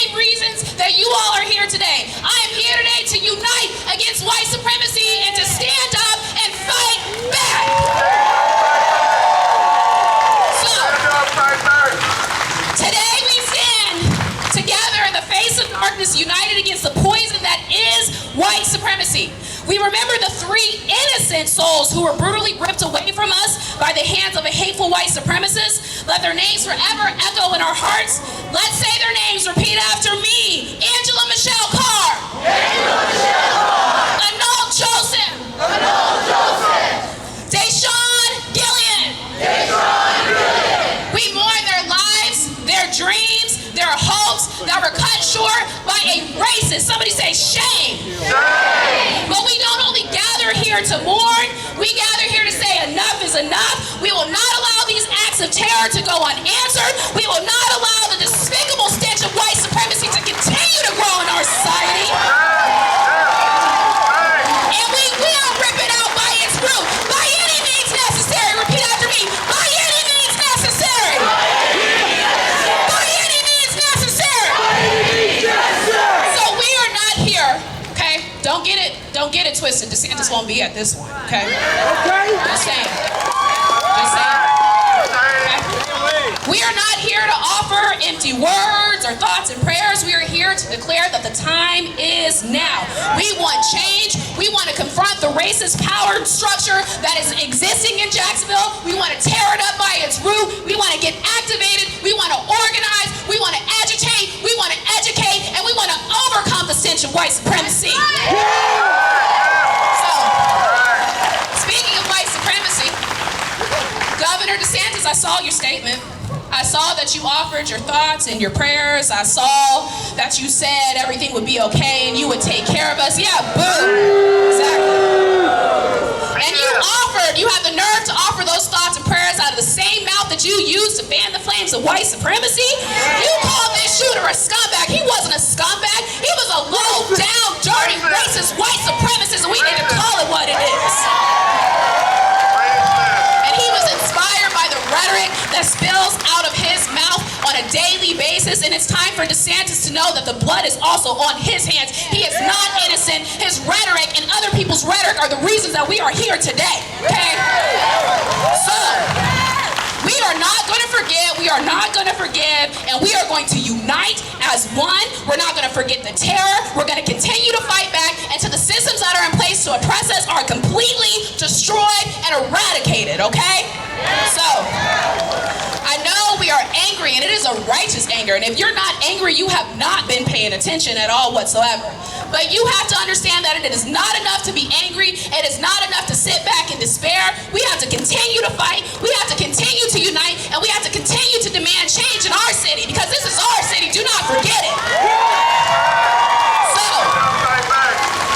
same reasons that you all are here today. I am here today to unite against white supremacy and to stand up and fight back. So, today we stand together in the face of darkness, united against the poison that is white supremacy. We remember the 3 innocent souls who were brutally ripped away from us by the hands of a hateful white supremacist. Let their names forever echo in our hearts. Let's say their names. Repeat after me. Angela Michelle Carr. Angela Michelle Carr. Anol Joseph. Anol Joseph. Deshaun Gillian. Deshaun Gillian. We mourn their lives, their dreams, their hopes that were cut short by a racist. Somebody say shame. Shame. But we don't only gather here to mourn, we gather here to say enough is enough. We will not allow these acts of terror to go unanswered. We will not allow the despicable stench of white supremacy to continue to grow in our society. And we will rip it out by its root, by any means necessary. Repeat after me. By any means necessary. By any means necessary. So we are not here, okay? Don't get it twisted. DeSantis won't be at this one, okay? Just saying. Just saying. Okay? We are not here to offer empty words or thoughts and prayers. We are here to declare that the time is now. We want change. We want to confront the racist power structure that is existing in Jacksonville. We want to tear it up by its root. We want to get activated. We want to organize. We want to agitate. We want to educate. And we want to overcome the stench of white supremacy. So, speaking of white supremacy, Governor DeSantis, I saw your statement. I saw that you offered your thoughts and your prayers. I saw that you said everything would be okay and you would take care of us. Yeah, boom. Exactly. And you have the nerve to offer those thoughts and prayers out of the same mouth that you used to fan the flames of white supremacy. You called this shooter a scumbag. He wasn't a scumbag. He was a low down, dirty, racist white supremacist, and we need to call it what it is. And he was inspired by the rhetoric that spills out of his mouth on a daily basis, and it's time for DeSantis to know that the blood is also on his hands. He is not innocent. His rhetoric and other people's rhetoric are the reasons that we are here today, okay? So, we are not going to forget, we are not going to forgive, and we are going to unite as one. We're not going to forget the terror. We're going to continue to fight back until the systems that are in place to oppress us are completely destroyed and eradicated, okay? So, I know we are angry, and it is a righteous anger, and if you're not angry, you have not been paying attention at all whatsoever. But you have to understand that it is not enough to be angry. It is not enough to sit back in despair. We have to continue to fight. We have to continue to unite, and we have to continue to demand change in our city, because this is our city. Do not forget it. So,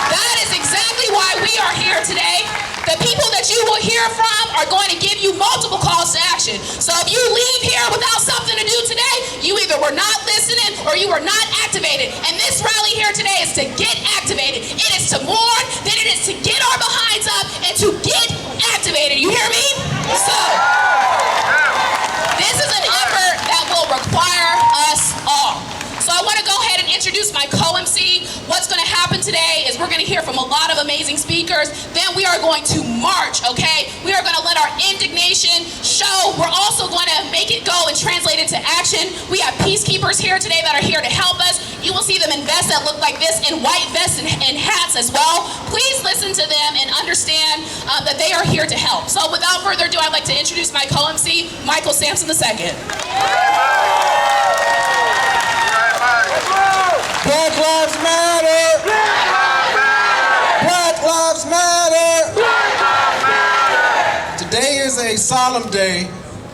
that is exactly why we are here today. The people that you will hear from are going to give you multiple calls to action. So if you leave here without something to do today, you either were not listening or you were not activated. And this rally here today is to get activated. It is to mourn, then it is to get our behinds up and to get activated. You hear me? So, this is an effort that will require us all. So I want to go ahead and introduce my co-MC. What's going to happen today is we're going to hear from a lot of amazing speakers. Then we are going to march, okay? We are going to let our indignation show. We're also going to make it go and translate it to action. We have peacekeepers here today that are here to help us. You will see them in vests that look like this, in white vests and hats as well. Please listen to them and understand that they are here to help. So without further ado, I'd like to introduce my co-MC, Michael Sampson II. Black Lives Matter! Black Lives Matter! Today is a solemn day,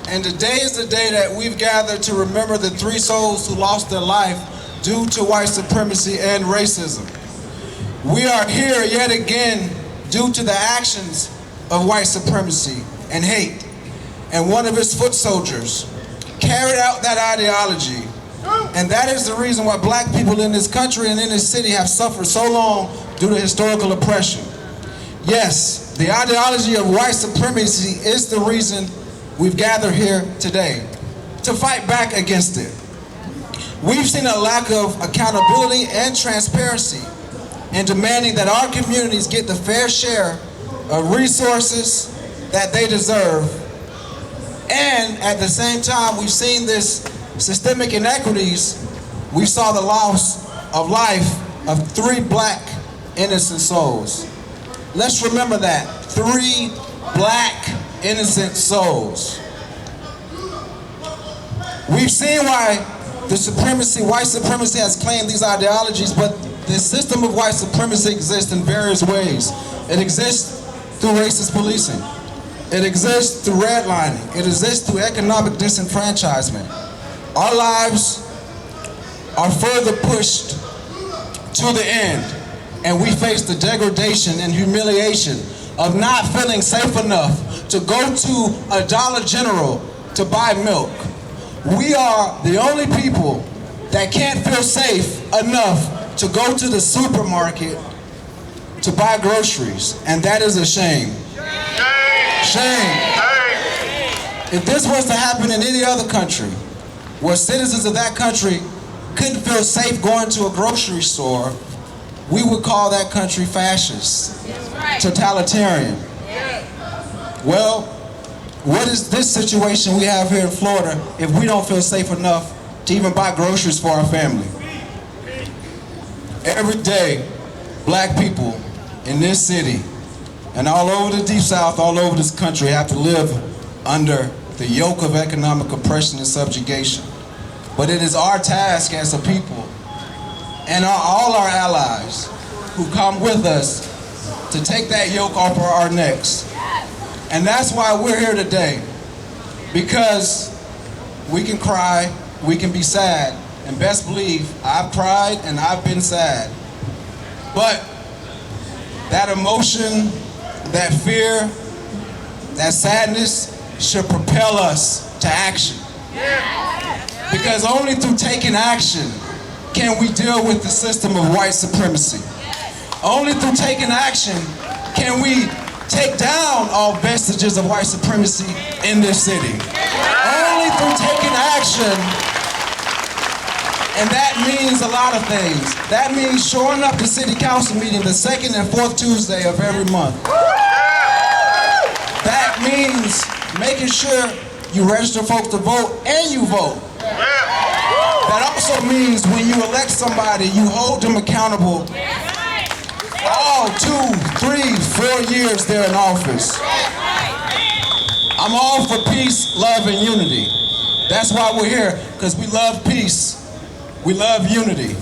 and today is the day that we've gathered to remember the 3 souls who lost their life due to white supremacy and racism. We are here yet again due to the actions of white supremacy and hate, and one of its foot soldiers carried out that ideology. And that is the reason why black people in this country and in this city have suffered so long due to historical oppression. Yes, the ideology of white supremacy is the reason we've gathered here today, to fight back against it. We've seen a lack of accountability and transparency in demanding that our communities get the fair share of resources that they deserve. And at the same time, we've seen this systemic inequities. We saw the loss of life of 3 black innocent souls. Let's remember that, 3 black innocent souls. We've seen why white supremacy has claimed these ideologies, but the system of white supremacy exists in various ways. It exists through racist policing. It exists through redlining. It exists through economic disenfranchisement. Our lives are further pushed to the end, and we face the degradation and humiliation of not feeling safe enough to go to a Dollar General to buy milk. We are the only people that can't feel safe enough to go to the supermarket to buy groceries, and that is a shame. Shame. If this was to happen in any other country, where citizens of that country couldn't feel safe going to a grocery store, we would call that country fascist, totalitarian. Well, what is this situation we have here in Florida if we don't feel safe enough to even buy groceries for our family? Every day, black people in this city and all over the Deep South, all over this country, have to live under the yoke of economic oppression and subjugation. But it is our task as a people and all our allies who come with us to take that yoke off of our necks. And that's why we're here today, because we can cry, we can be sad, and best believe I've cried and I've been sad. But that emotion, that fear, that sadness should propel us to action. Because only through taking action can we deal with the system of white supremacy. Only through taking action can we take down all vestiges of white supremacy in this city. Only through taking action, and that means a lot of things. That means showing up to city council meeting the 2nd and 4th Tuesday of every month. That means making sure you register folks to vote and you vote. That also means when you elect somebody, you hold them accountable all 2, 3, 4 years they're in office. I'm all for peace, love, and unity. That's why we're here, because we love peace. We love unity.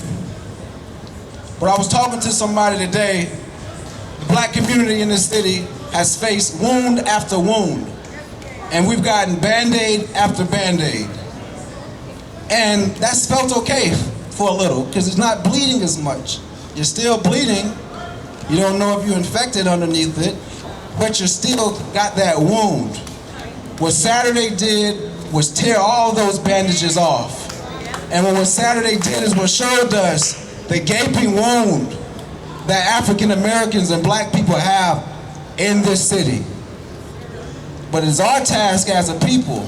But I was talking to somebody today. The black community in this city has faced wound after wound. And we've gotten Band-Aid after Band-Aid. And that's felt okay for a little, because it's not bleeding as much. You're still bleeding. You don't know if you're infected underneath it, but you still got that wound. What Saturday did was tear all those bandages off. And what Saturday did is what showed us the gaping wound that African Americans and black people have in this city. But it's our task as a people,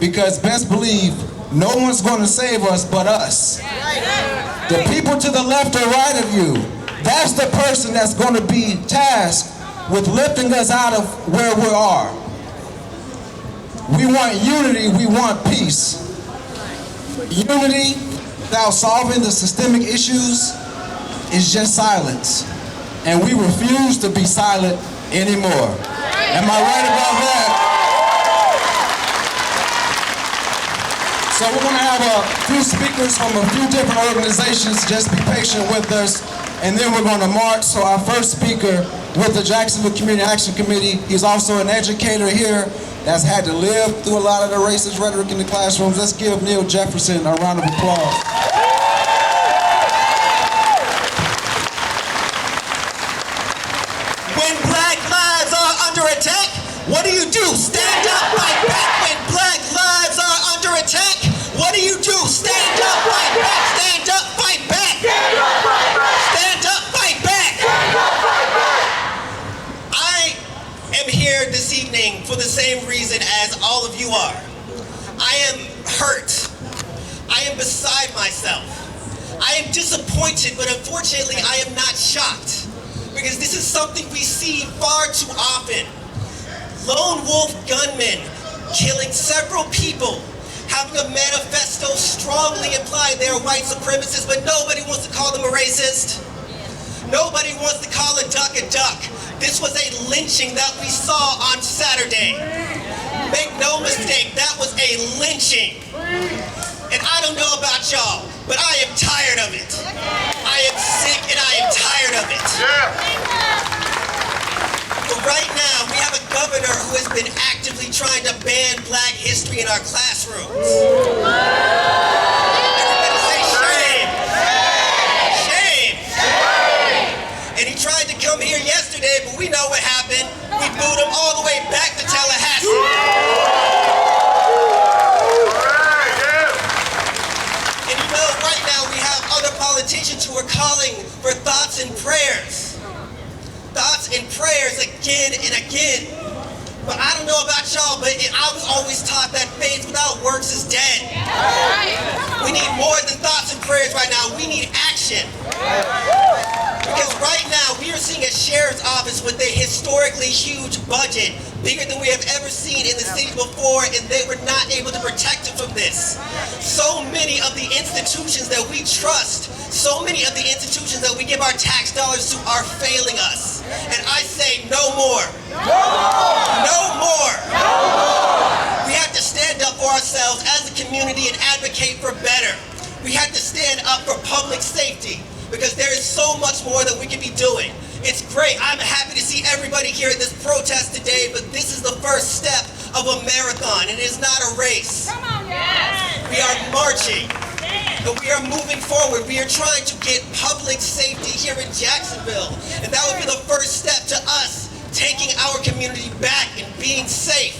because best believe no one's going to save us but us. The people to the left or right of you, that's the person that's going to be tasked with lifting us out of where we are. We want unity, we want peace. Unity without solving the systemic issues is just silence. And we refuse to be silent anymore. Am I right about that? So we're going to have a few speakers from a few different organizations. Just be patient with us. And then we're going to march. So our first speaker with the Jacksonville Community Action Committee, he's also an educator here that's had to live through a lot of the racist rhetoric in the classrooms. Let's give Neal Jefferson a round of applause. When black lives are under attack, what do? Stand up, fight back. When black lives are under attack, what do? Stand up, fight back. Stand up, fight back. Stand up, fight back. Stand up, fight back. Stand up, fight back. I am here this evening for the same reason as all of you are. I am hurt. I I am beside myself. I am disappointed, but unfortunately, I am not shocked. Because this is something we see far too often. Lone wolf gunmen killing several people, having a manifesto strongly implying they are white supremacists, but nobody wants to call them a racist. Nobody wants to call a duck a duck. This was a lynching that we saw on Saturday. Make no mistake, that was a lynching. And I don't know about y'all, but I am tired of it. I am sick and I am tired of it. But right now, we have a governor who has been actively trying to ban Black history in our classrooms. Everybody say shame. Shame. And he tried to come here yesterday, but we know what happened. We booed him all the way back to Tallahassee. Politicians who are calling for thoughts and prayers. Thoughts and prayers again and again. But I don't know about y'all, but I was always taught that faith without works is dead. We need more than thoughts and prayers right now. We need action. Because right now, we are seeing a sheriff's office with a historically huge budget, bigger than we have ever seen in the city before, and they were not able to protect it from this. So many of the institutions that we trust, so many of the institutions that we give our tax dollars to are failing us. And I say no more. No more. No more. No more. We have to stand up for ourselves as a community and advocate for better. We have to stand up for public safety because there is so much more that we can be doing. It's great. I'm happy to see everybody here at this protest today, but this is the first step of a marathon, and it is not a race. Come on, yes. We are marching. But we are moving forward. We are trying to get public safety here in Jacksonville. And that would be the first step to us taking our community back and being safe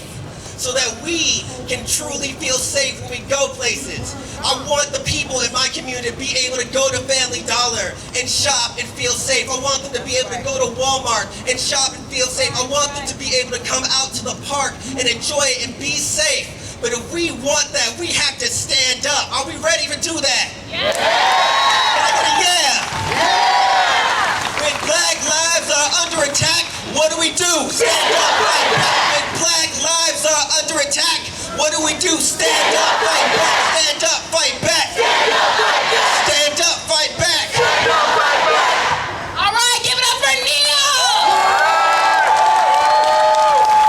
so that we can truly feel safe when we go places. I want the people in my community to be able to go to Family Dollar and shop and feel safe. I want them to be able to go to Walmart and shop and feel safe. I want them to be able to come out to the park and enjoy it and be safe. But if we want that, we have to stand up. Are we ready to do that? Yeah! Can I get a yeah? Yeah! When Black lives are under attack, what do we do? Stand up, fight back. When Black lives are under attack, what do we do? Stand up, fight back. Stand up, fight back. Stand up, fight back. Stand up, fight back. Stand up, fight back. All right, give it up for Neal.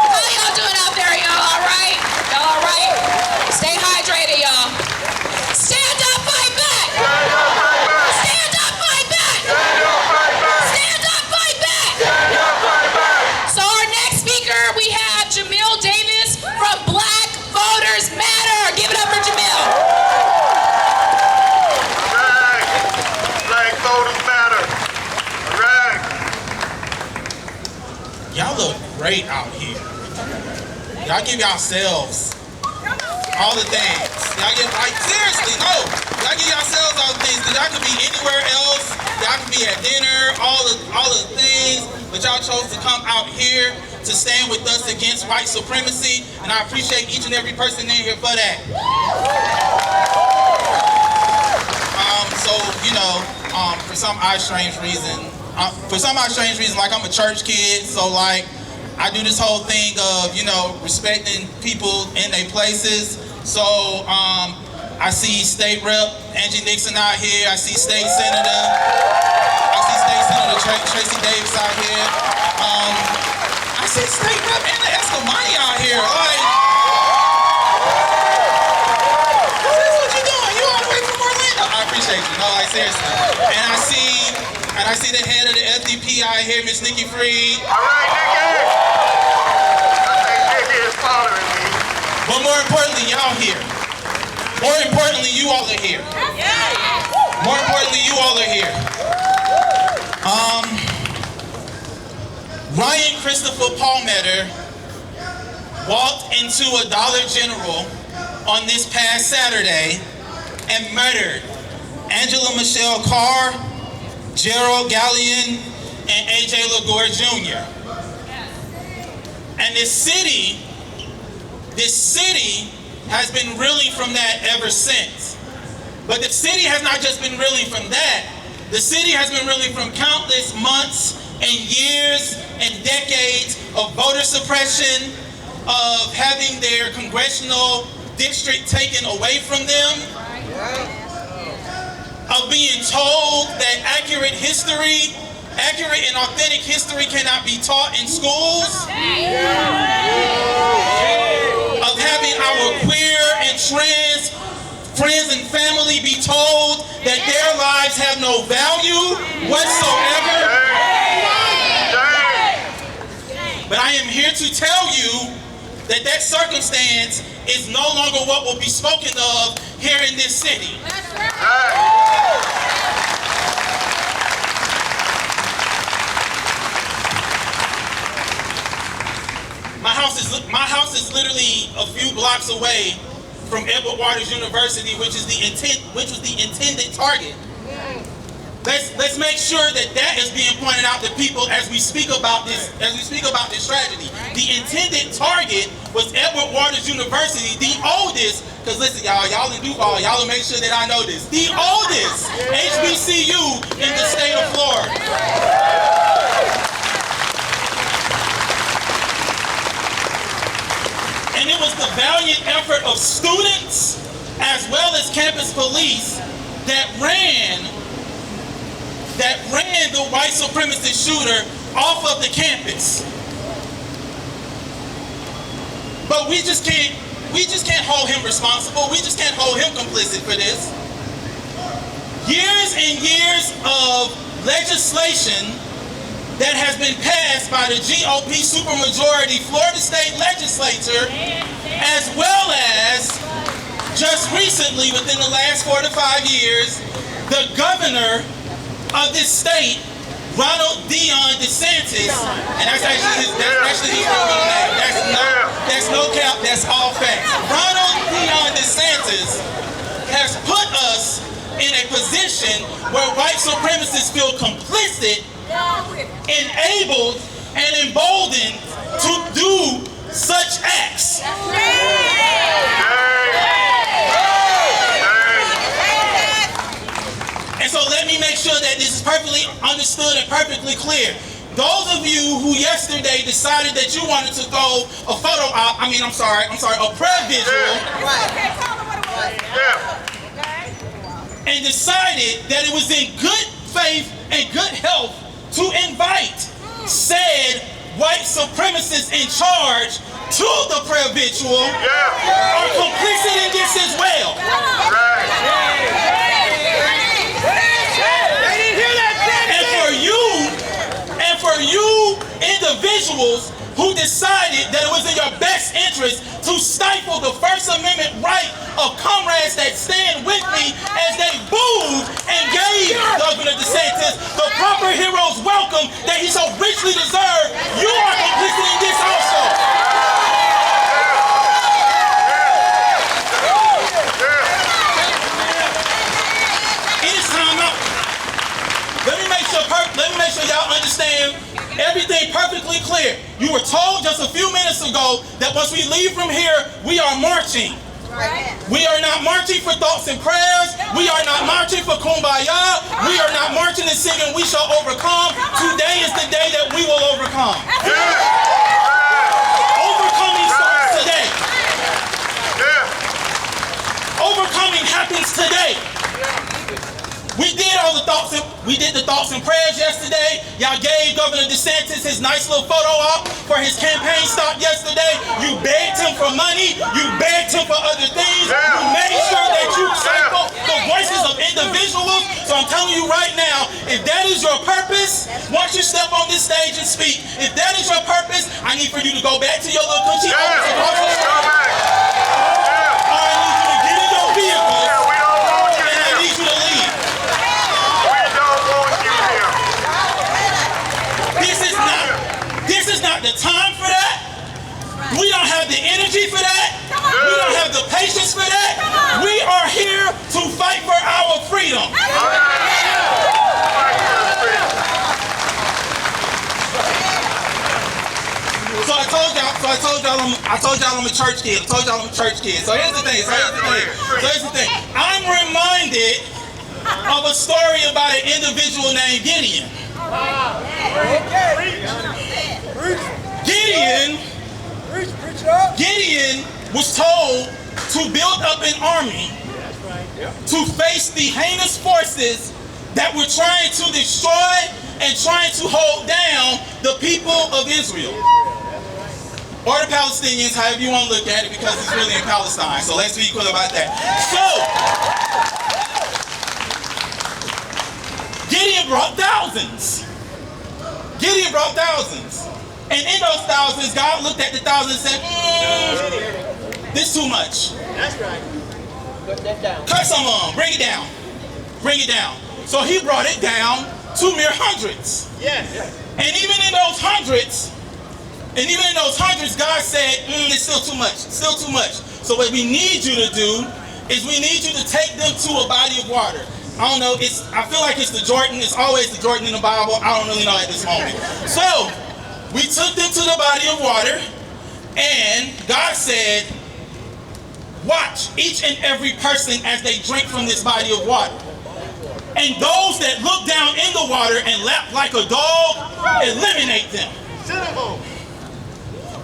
How y'all doing out there, y'all? All right? Y'all all right? Stay hydrated, y'all. Stand up, fight back. Stand up, fight back. Stand up, fight back. Stand up, fight back. Stand up, fight back. Stand up, fight back. So our next speaker, we have Jamil Davis from Black Voters Matter. Give it up for Jamil. Right. Black voters matter. All right. Y'all look great out here. Y'all give yourselves all the things. Y'all give, like, seriously, no. Y'all give yourselves all the things. Cause y'all could be anywhere else. Y'all could be at dinner, all the things. But y'all chose to come out here to stand with us against white supremacy. And I appreciate each and every person in here for that. So, you know, for some odd strange reason, like I'm a church kid, so like I do this whole thing of, you know, respecting people in their places. So I see State Rep Angie Nixon out here. I see State Senator. Tracy Davis out here. I see State Rep Anna Escamani out here. Like, that's what you doing? You all the way from Orlando? I appreciate you. No, like seriously. And I see the head of the FDP out here, Miss Nikki Freed. All right, Nikki. I think Nikki is following me. But more importantly, y'all here. More importantly, you all are here. More importantly, you all are here. Ryan Christopher Palmetter walked into a Dollar General on this past Saturday and murdered Angela Michelle Carr, Gerald Gallion, and AJ LaGore Jr. And this city has been reeling from that ever since. But the city has not just been reeling from that. The city has been reeling from countless months and years and decades of voter suppression, of having their congressional district taken away from them, of being told that accurate and authentic history cannot be taught in schools, of having our queer and trans friends and family be told that their lives have no value whatsoever. But I am here to tell you that that circumstance is no longer what will be spoken of here in this city. My house is literally a few blocks away from Edward Waters University, which was the intended target. Let's make sure that that is being pointed out to people as we speak about this tragedy. The intended target was Edward Waters University, the oldest, because listen, y'all in Duval, y'all will make sure that I know this, the oldest HBCU in the state of Florida. And it was the valiant effort of students as well as campus police that ran the white supremacist shooter off of the campus. But we just can't hold him responsible. We just can't hold him complicit for this. Years and years of legislation that has been passed by the GOP supermajority Florida State Legislature, as well as just recently, within the last 4 to 5 years, the governor of this state, Ron DeSantis, and that's actually his real name. That's no cap, that's all facts. Ron DeSantis has put us in a position where white supremacists feel complicit, enabled, and emboldened to do such acts. And so let me make sure that this is perfectly understood and perfectly clear. Those of you who yesterday decided that you wanted to throw a photo op, a prayer visual, and decided that it was in good faith and good health to invite said white supremacists in charge to the prayer visual, are complicit in this as well. And for you individuals who decided that it was in your best interest to stifle the First Amendment right of comrades that stand with me as they booed and gave Governor DeSantis the proper hero's welcome that he so richly deserved, you are complicit in this also. It is time out. Let me make sure y'all understand everything perfectly clear. You were told just a few minutes ago that once we leave from here, we are marching. We are not marching for thoughts and prayers. We are not marching for kumbaya. We are not marching and singing we shall overcome. Today is the day that we will overcome. Overcoming starts today. Overcoming happens today. We did the thoughts and prayers yesterday. Y'all gave Governor DeSantis his nice little photo op for his campaign stop yesterday. You begged him for money. You begged him for other things. You made sure that you stifled the voices of individuals. So I'm telling you right now, if that is your purpose, once you step on this stage and speak, if that is your purpose, I need for you to go back to your little coochie office across the street. Or I need you to get in your vehicle. And I need you to leave. This is not the time for that. We don't have the energy for that. We don't have the patience for that. We are here to fight for our freedom. So I told y'all I'm a church kid. So here's the thing. I'm I'm reminded of a story about an individual named Gideon. Gideon was told to build up an army to face the heinous forces that were trying to destroy and trying to hold down the people of Israel. Or the Palestinians, however you want to look at it, because it's really in Palestine. So let's be equal about that. So, Gideon brought thousands. And in those thousands, God looked at the thousands and said, this is too much. That's right. Put that down. Cut some on, bring it down. So he brought it down to mere hundreds. Yes. And even in those hundreds, God said, it's still too much. So what we need you to do is we need you to take them to a body of water. I don't know, I feel like it's the Jordan. It's always the Jordan in the Bible. I don't really know at this moment. So we took them to the body of water, and God said, watch each and every person as they drink from this body of water. And those that look down in the water and lap like a dog, eliminate them.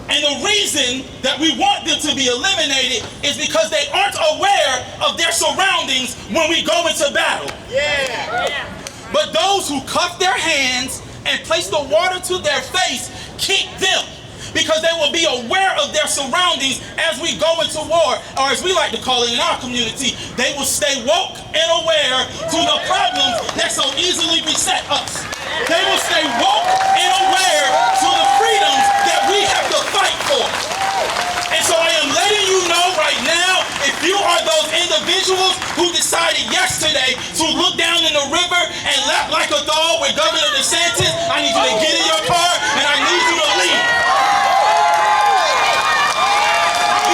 And the reason that we want them to be eliminated is because they aren't aware of their surroundings when we go into battle. Yeah. But those who cuff their hands and place the water to their face, keep them. Because they will be aware of their surroundings as we go into war, or as we like to call it in our community, they will stay woke and aware to the problems that so easily beset us. They will stay woke and aware to the freedoms that we have to fight for. And so I am letting you know right now, if you are those individuals who decided yesterday to look down in the river and lap like a dog with Governor DeSantis, I need you to get in your car and I need you to leave.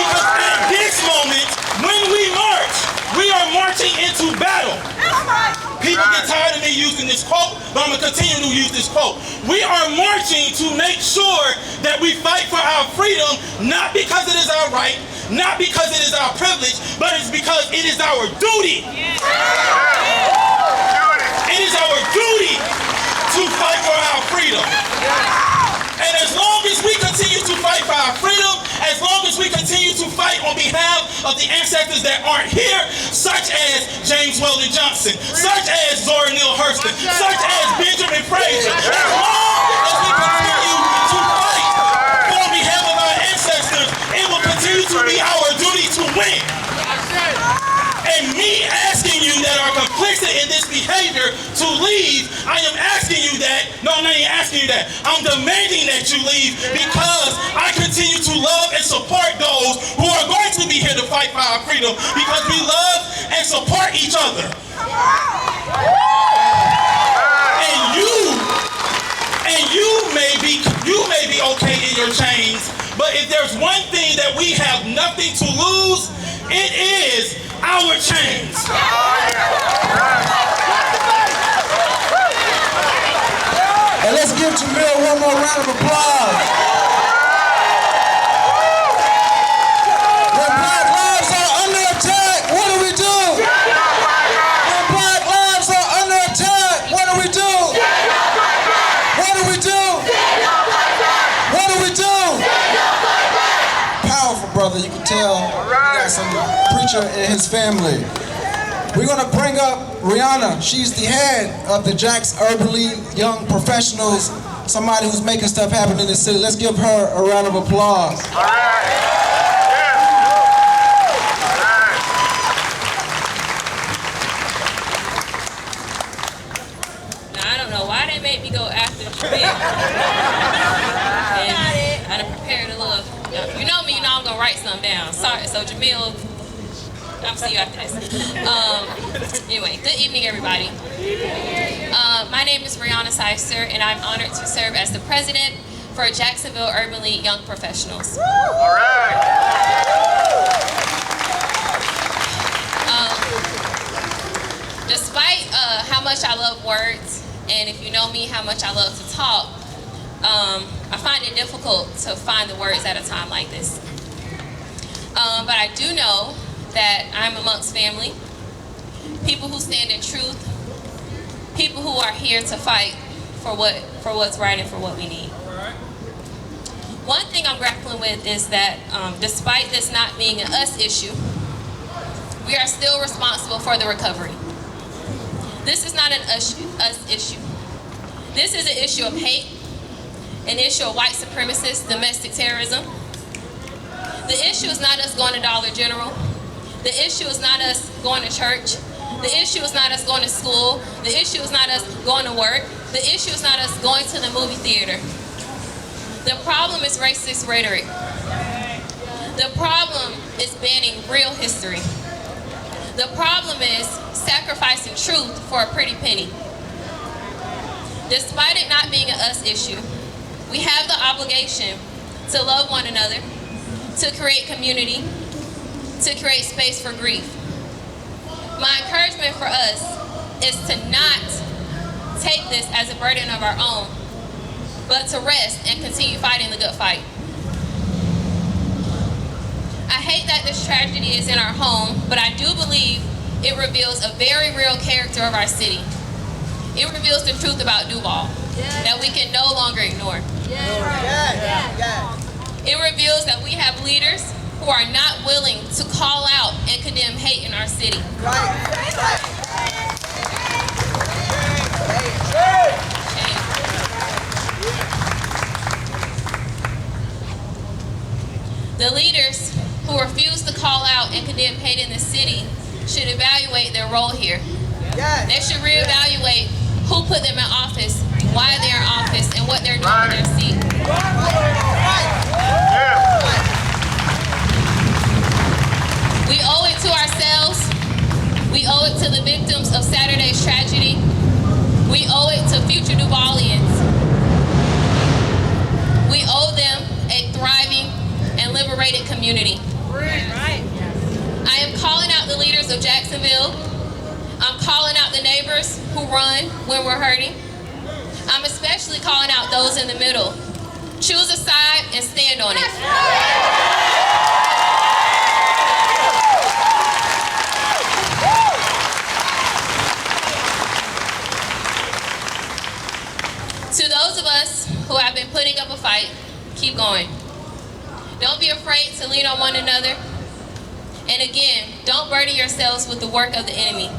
Because at this moment, when we march, we are marching into battle. People get tired of me using this quote, but I'm going to continue to use this quote. We are marching to make sure that we fight for our freedom, not because it is our right, not because it is our privilege, but it's because it is our duty. It is our duty to fight for our freedom. And as long as we continue to fight for our freedom, as long as we continue to fight on behalf of the ancestors that aren't here, such as James Weldon Johnson, such as Zora Neale Hurston, such as Benjamin Fraser, as long as we continue to fight on behalf of our ancestors, it will continue to be our duty to win. And me asking you that are complicit in this behavior to leave, I am asking you that, no, I'm not even asking you that, I'm demanding that you leave because I continue to love and support those who are going to be here to fight for our freedom because we love and support each other. And you may be okay in your chains, but if there's one thing that we have nothing to lose, it is our chains. And let's give Jamil one more round of applause. When Black lives are under attack, what do we do? When Black lives are under attack, what do we do? What do we do? What do we do? Powerful, brother. You can tell he got some preacher in his family. We're going to bring up Rhianna. She's the head of the Jax Urban League Young Professionals, somebody who's making stuff happen in the city. Let's give her a round of applause. All right. Now, I don't know why they made me go after Jamil. I done prepared a little. You know me, you know I'm going to write something down. Sorry, so Jamil, I'll see you after this. Anyway, good evening, everybody. My name is Rhianna Scyster, and I'm honored to serve as the president for Jacksonville Urban League Young Professionals. All right. Despite how much I love words, and if you know me, how much I love to talk, I find it difficult to find the words at a time like this. But I do know that I'm amongst family, people who stand in truth, people who are here to fight for what's right and for what we need. One thing I'm grappling with is that despite this not being an us issue, we are still responsible for the recovery. This is not an us issue. This is an issue of hate, an issue of white supremacists, domestic terrorism. The issue is not us going to Dollar General. The issue is not us going to church. The issue is not us going to school. The issue is not us going to work. The issue is not us going to the movie theater. The problem is racist rhetoric. The problem is banning real history. The problem is sacrificing truth for a pretty penny. Despite it not being an us issue, we have the obligation to love one another, to create community, to create space for grief. My encouragement for us is to not take this as a burden of our own, but to rest and continue fighting the good fight. I hate that this tragedy is in our home, but I do believe it reveals a very real character of our city. It reveals the truth about Duval that we can no longer ignore. It reveals that we have leaders who are not willing to call out and condemn hate in our city. The leaders who refuse to call out and condemn hate in the city should evaluate their role here. They should reevaluate who put them in office, why they're in office, and what they're doing in their seat. We owe it to ourselves. We owe it to the victims of Saturday's tragedy. We owe it to future Duvalians. We owe them a thriving and liberated community. I am calling out the leaders of Jacksonville. I'm calling out the neighbors who run when we're hurting. I'm especially calling out those in the middle. Choose a side and stand on it. To those of us who have been putting up a fight, keep going. Don't be afraid to lean on one another. And again, don't burden yourselves with the work of the enemy.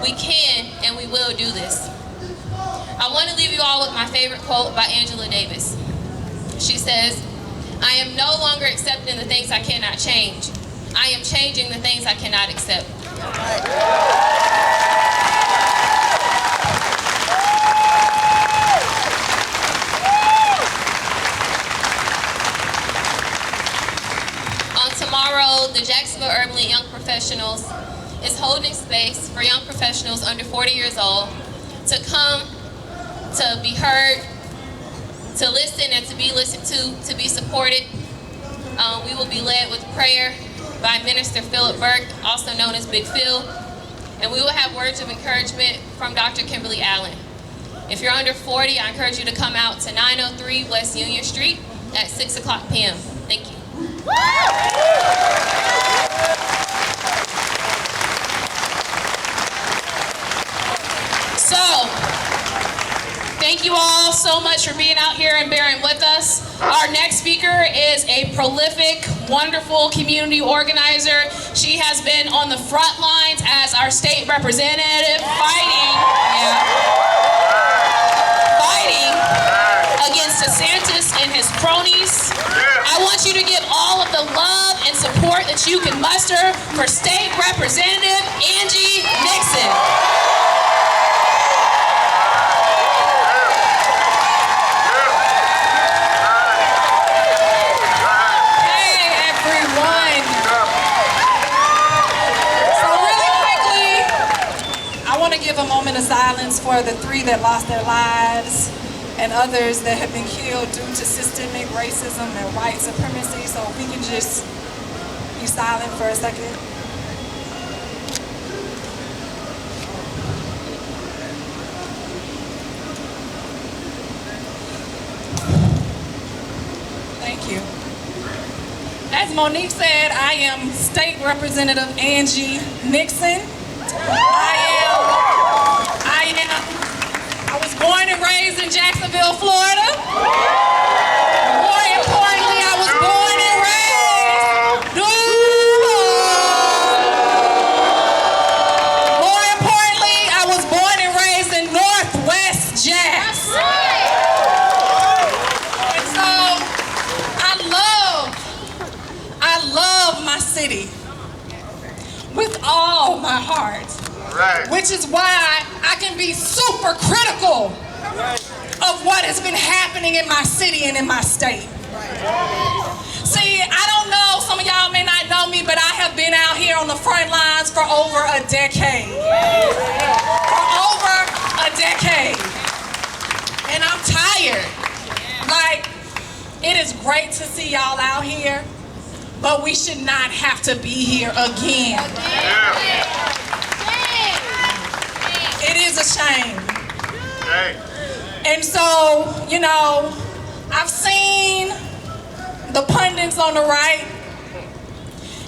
We can and we will do this. I want to leave you all with my favorite quote by Angela Davis. She says, "I am no longer accepting the things I cannot change. I am changing the things I cannot accept." Tomorrow, the Jacksonville Urban League Young Professionals is holding space for young professionals under 40 years old to come, to be heard, to listen and to be listened to be supported. We will be led with prayer by Minister Philip Burke, also known as Big Phil, and we will have words of encouragement from Dr. Kimberly Allen. If you're under 40, I encourage you to come out to 903 West Union Street at 6 o'clock p.m. Thank you. So, thank you all so much for being out here and bearing with us. Our next speaker is a prolific, wonderful community organizer. She has been on the front lines as our state representative, fighting against DeSantis and his cronies. I want you to give all of the love and support that you can muster for State Representative Angie Nixon. Hey everyone. So really quickly, I want to give a moment of silence for the 3 that lost their lives and others that have been killed due to systemic racism and white supremacy. So if we can just be silent for a second. Thank you. As Monique said, I am State Representative Angie Nixon. I was born and raised in Jacksonville, Florida. More importantly, I was born and raised. More importantly, I was born and raised in Northwest Jax. And so I love my city with all my heart. Right. Which is why I can be super critical of what has been happening in my city and in my state. See, I don't know, some of y'all may not know me, but I have been out here on the front lines for over a decade. For over a decade. And I'm tired. Like, it is great to see y'all out here, but we should not have to be here again. Yeah. It is a shame. Hey. And so, you know, I've seen the pundits on the right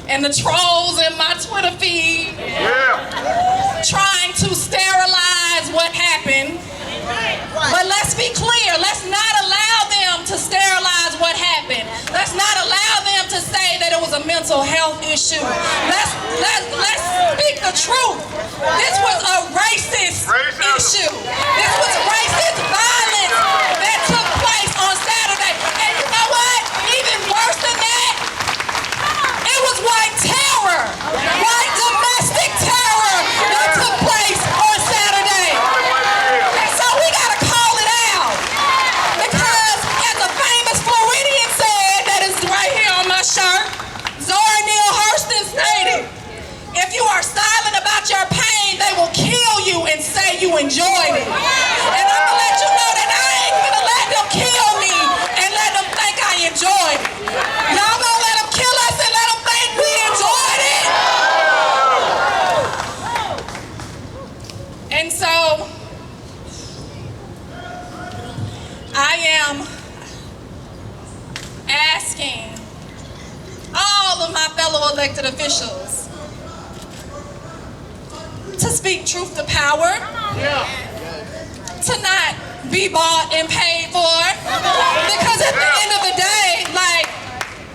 and the trolls in my Twitter feed trying to sterilize what happened. But let's be clear, let's not allow them to sterilize what happened. Let's not allow them to say that it was a mental health issue. Let's speak the truth. This was a racist issue. This was racist violence that took place on Saturday. And you know what? Even worse than that, it was white terror, white domestic terror that took place on Saturday. And so we gotta call it out. Because as a famous Floridian said, that is right here on my shirt, Neal stated, if you are silent about your pain, they will kill you and say you enjoyed it. And I'm gonna let you know that I ain't gonna let them kill me and let them think I enjoyed it. Y'all gonna let them kill us and let them think we enjoyed it? And so, I am asking all of my fellow elected officials to speak truth to power, to not be bought and paid for, because at the end of the day, like,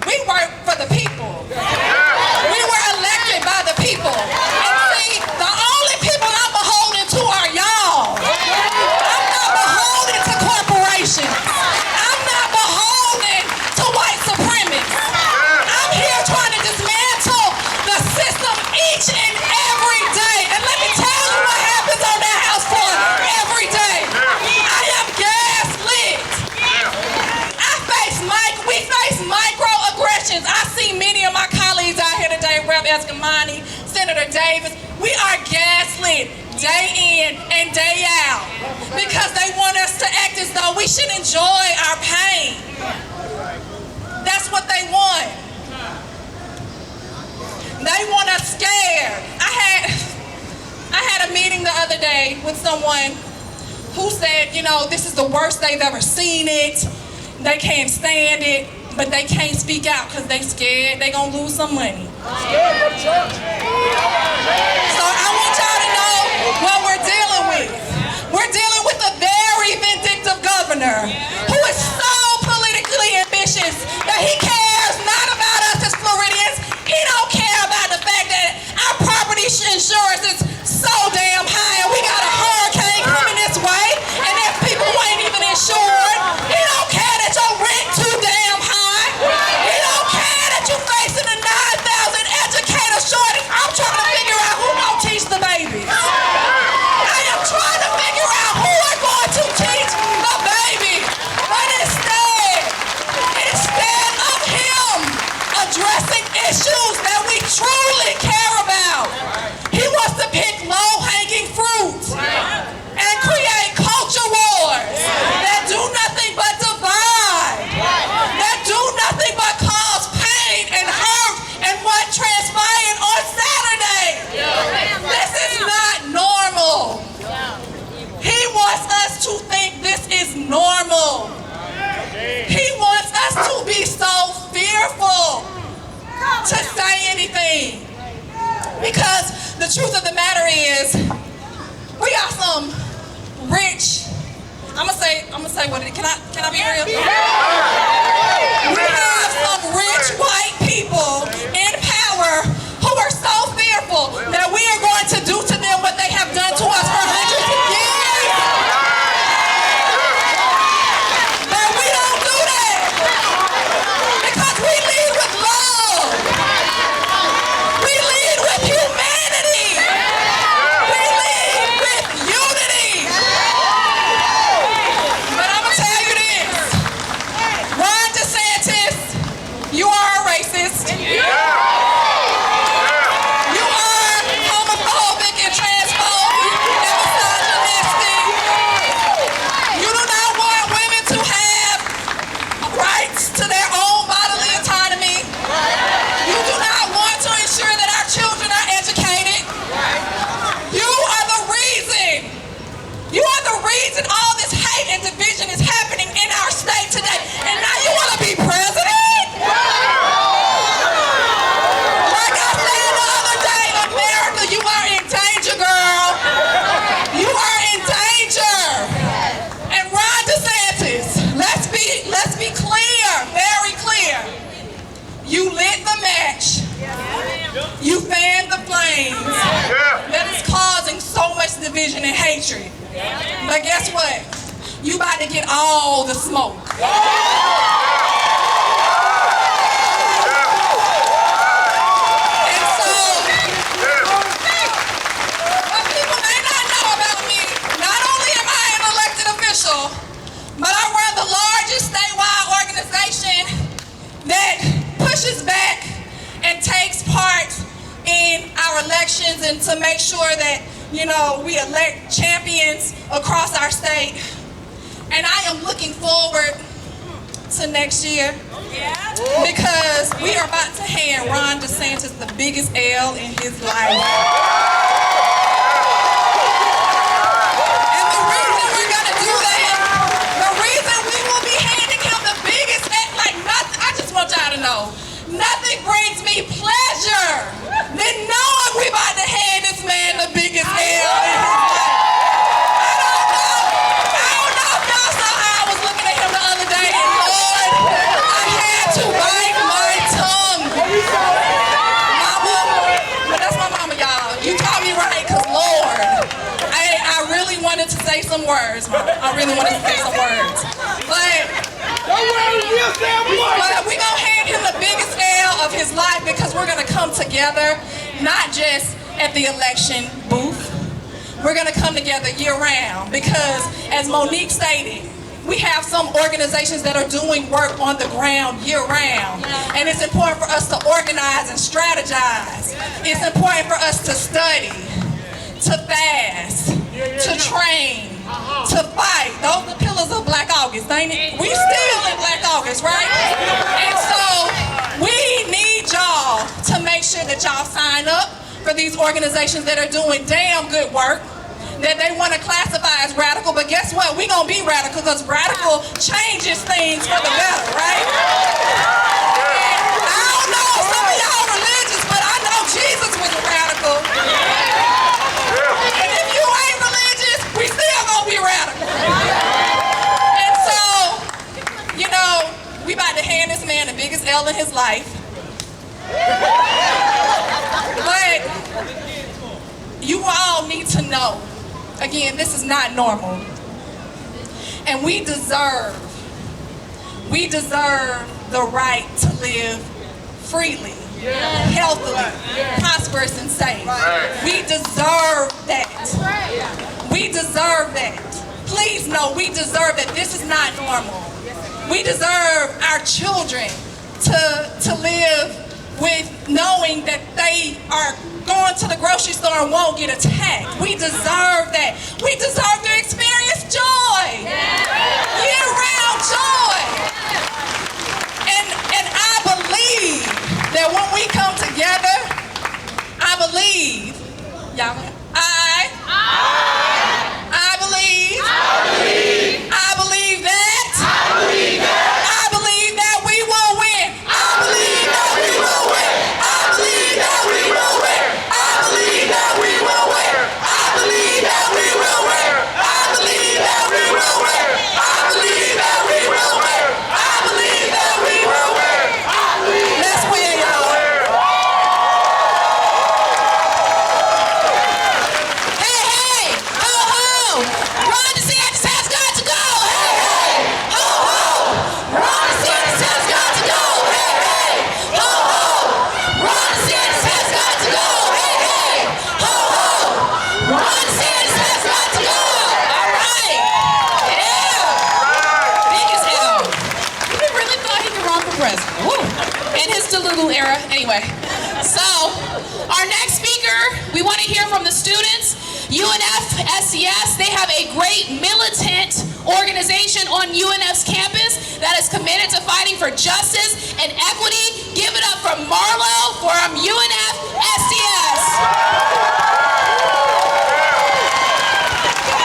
we work for the people. We were elected by the people. And see, the only people I'm beholden to are y'all. I'm not beholden to corporations. I'm not beholden to white supremacists. I'm here trying to dismantle the system each and every day. And let me tell you what happens on that house floor every day. I am gaslit. We face microaggressions. I see many of my colleagues out here today, Rep. Escamani, Senator Davis. We are gaslit day in and day out because they want us to act as though we should enjoy our pain. That's what they want. They want us scared. I had a meeting the other day with someone who said, you know, this is the worst they've ever seen it. They can't stand it, but they can't speak out because they scared they gonna lose some money. So I want y'all to know what we're dealing with. We're dealing with a very vindictive governor who is so politically ambitious that he cares not about us as Floridians. He don't care about the fact that our property insurance is so damn high and we got a hurricane coming this way and there's people who ain't even insured. He don't care that your rent too damn high. He don't care that you're facing a 9,000 educator shortage. I'm trying to figure out who gonna teach the babies. I am trying to figure out who are going to teach the baby. But instead of him addressing issues that we truly care about, he wants to pick low-hanging fruit and create culture wars that do nothing but divide, that do nothing but cause pain and hurt, and what transpired on Saturday. This is not normal. He wants us to think this is normal. He wants us to be so fearful to say anything. Because the the truth of the matter is, we got some rich. I'm gonna say what it is. Can I be real? We have some rich white people in power who are so fearful that we are going to do to them what they have done to us for hundreds of years. But we don't do that because we lead with love. We lead with humanity. We lead with unity. But I'm gonna tell you this, Ron DeSantis, you are a racist. You are homophobic and transphobic and misogynistic. You do not want women to have rights to their own bodily autonomy. You do not want to ensure that our children are educated. You are the reason. You are the reason all this hate and division is happening in our state today. And now you want to be president? Like I said the other day, America, you are in danger, girl. You are in danger. And Ron DeSantis, let's be clear, very clear. You lit the match. You fanned the flames that is causing so much division and hatred. But guess what? You about to get all the smoke. And so, what people may not know about me, not only am I an elected official, but I run the largest statewide organization that pushes back and takes part in our elections and to make sure that, you know, we elect champions across our state. And I am looking forward to next year because we are about to hand Ron DeSantis the biggest L in his life. And the reason we're gonna do that, the reason we will be handing him the biggest L, like nothing, I just want y'all to know, nothing brings me pleasure than knowing we about to hand this man the biggest L in his life. I don't know if y'all saw how I was looking at him the other day, and Lord, I had to bite my tongue. Mama, but that's my mama, y'all. You taught me right, because Lord, I really wanted to say some words, Mama. I really wanted to say some words. But we're going to hand him the biggest L of his life because we're going to come together, not just at the election booth. We're going to come together year-round because, as Monique stated, we have some organizations that are doing work on the ground year-round. And it's important for us to organize and strategize. It's important for us to study, to fast, to train, to fight. Those are the pillars of Black August, ain't it? We still in Black August, right? And so we need y'all to make sure that y'all sign up for these organizations that are doing damn good work, that they want to classify as radical. But guess what? We're going to be radical because radical changes things for the better, right? I don't know, some of y'all religious, but I know Jesus was a radical. And if you ain't religious, we still gonna be radical. And so, you know, we about to hand this man the biggest L in his life. But you all need to know, again, this is not normal. And we deserve the right to live freely, healthily, prosperous and safe. We deserve that. We deserve that. Please know we deserve that. This is not normal. We deserve our children to live with knowing that they are going to the grocery store and won't get attacked. We deserve that. We deserve to experience joy. Year-round joy. And I believe that when we come together, I believe, y'all, I believe that we will win. I believe that we will win. I believe that we will win. I believe that we era. Anyway, so our next speaker, we want to hear from the students. UNF SCS, they have a great militant organization on UNF's campus that is committed to fighting for justice and equity. Give it up for Marlo from UNF SCS.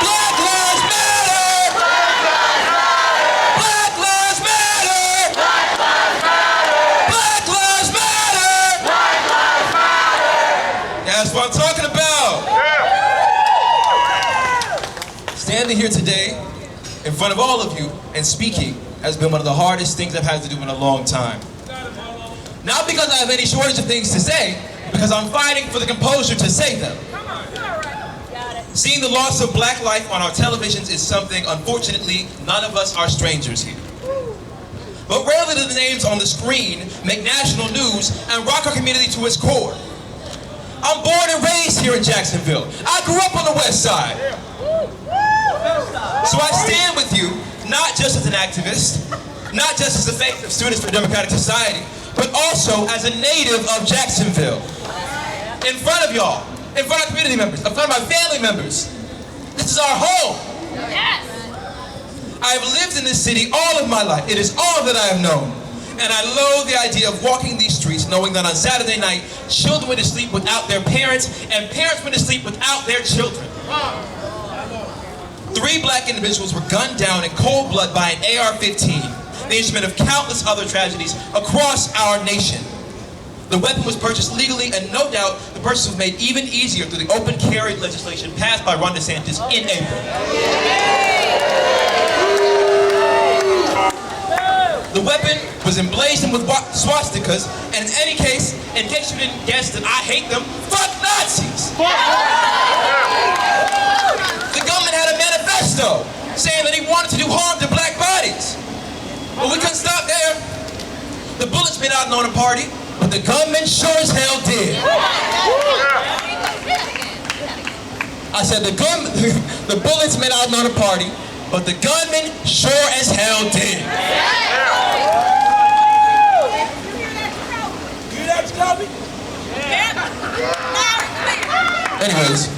Black Lives Matter! Black Lives Matter! Black Lives Matter! That's what I'm talking about. Standing here today in front of all of you and speaking has been one of the hardest things I've had to do in a long time. Not because I have any shortage of things to say, but because I'm fighting for the composure to say them. Seeing the loss of black life on our televisions is something, unfortunately, none of us are strangers here. But rarely do the names on the screen make national news and rock our community to its core. I'm born and raised here in Jacksonville. I grew up on the West Side. So I stand with you, not just as an activist, not just as the face of Students for a Democratic Society, but also as a native of Jacksonville. In front of y'all, in front of community members, in front of my family members. This is our home. Yes. I have lived in this city all of my life. It is all that I have known. And I loathe the idea of walking these streets knowing that on Saturday night, children went to sleep without their parents, and parents went to sleep without their children. 3 black individuals were gunned down in cold blood by an AR-15, the instrument of countless other tragedies across our nation. The weapon was purchased legally, and no doubt the purchase was made even easier through the open carry legislation passed by Ron DeSantis in April. The weapon was emblazoned with swastikas, and in any case, in case you didn't guess that I hate them, fuck Nazis! The government had a manifesto saying that he wanted to do harm to black bodies. But we couldn't stop there. The bullets made out known a party, but the gunman sure as hell did. I said the bullets made out known a party, but the gunman sure as hell did. Anyways,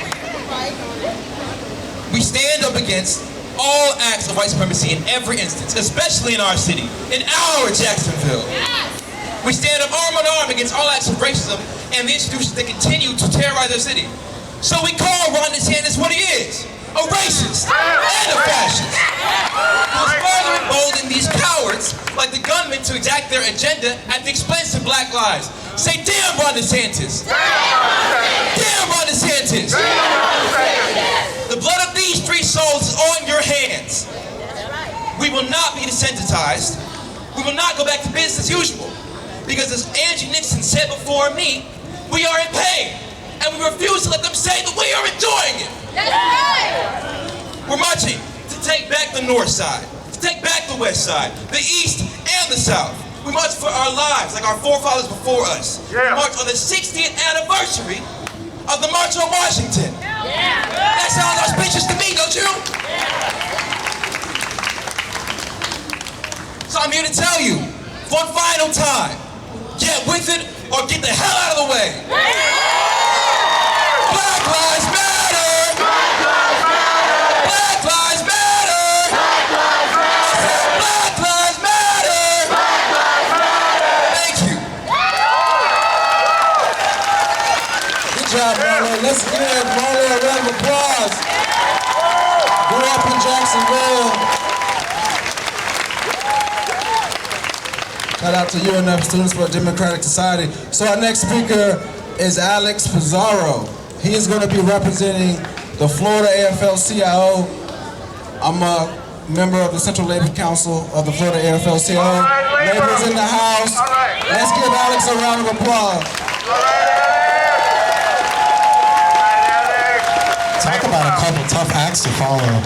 we stand up against all acts of white supremacy in every instance, especially in our city, in our Jacksonville. We stand up arm in arm against all acts of racism and the institutions that continue to terrorize our city. So we call Ron DeSantis what he is, a racist and a fascist. Who's further emboldening these cowards like the gunmen to exact their agenda at the expense of black lives. Say, damn Ron DeSantis. Damn Ron DeSantis. The blood of these 3 souls is on your hands. We will not be desensitized. We will not go back to business as usual. Because as Angie Nixon said before me, we are in pain. And we refuse to let them say that we are enjoying it. That's right. We're marching to take back the North Side, to take back the West Side, the East and the South. We march for our lives like our forefathers before us. We march on the 60th anniversary of the March on Washington. That sounds auspicious to me, don't you? So I'm here to tell you, one final time, get with it or get the hell out of the way. Black Lives Matter! Black Lives Matter! Black Lives Matter! Black Lives Matter! Black Lives Matter! Thank you. Good job, Marlo. Let's give Marlo a round of applause. Grew up in Jacksonville. Shout out to UNF, Students for a Democratic Society. So our next speaker is Alex Pizarro. He is going to be representing the Florida AFL-CIO. I'm a member of the Central Labor Council of the Florida AFL-CIO. Right, Labor's in the house. Right. Let's give Alex a round of applause. Talk about a couple tough acts to follow.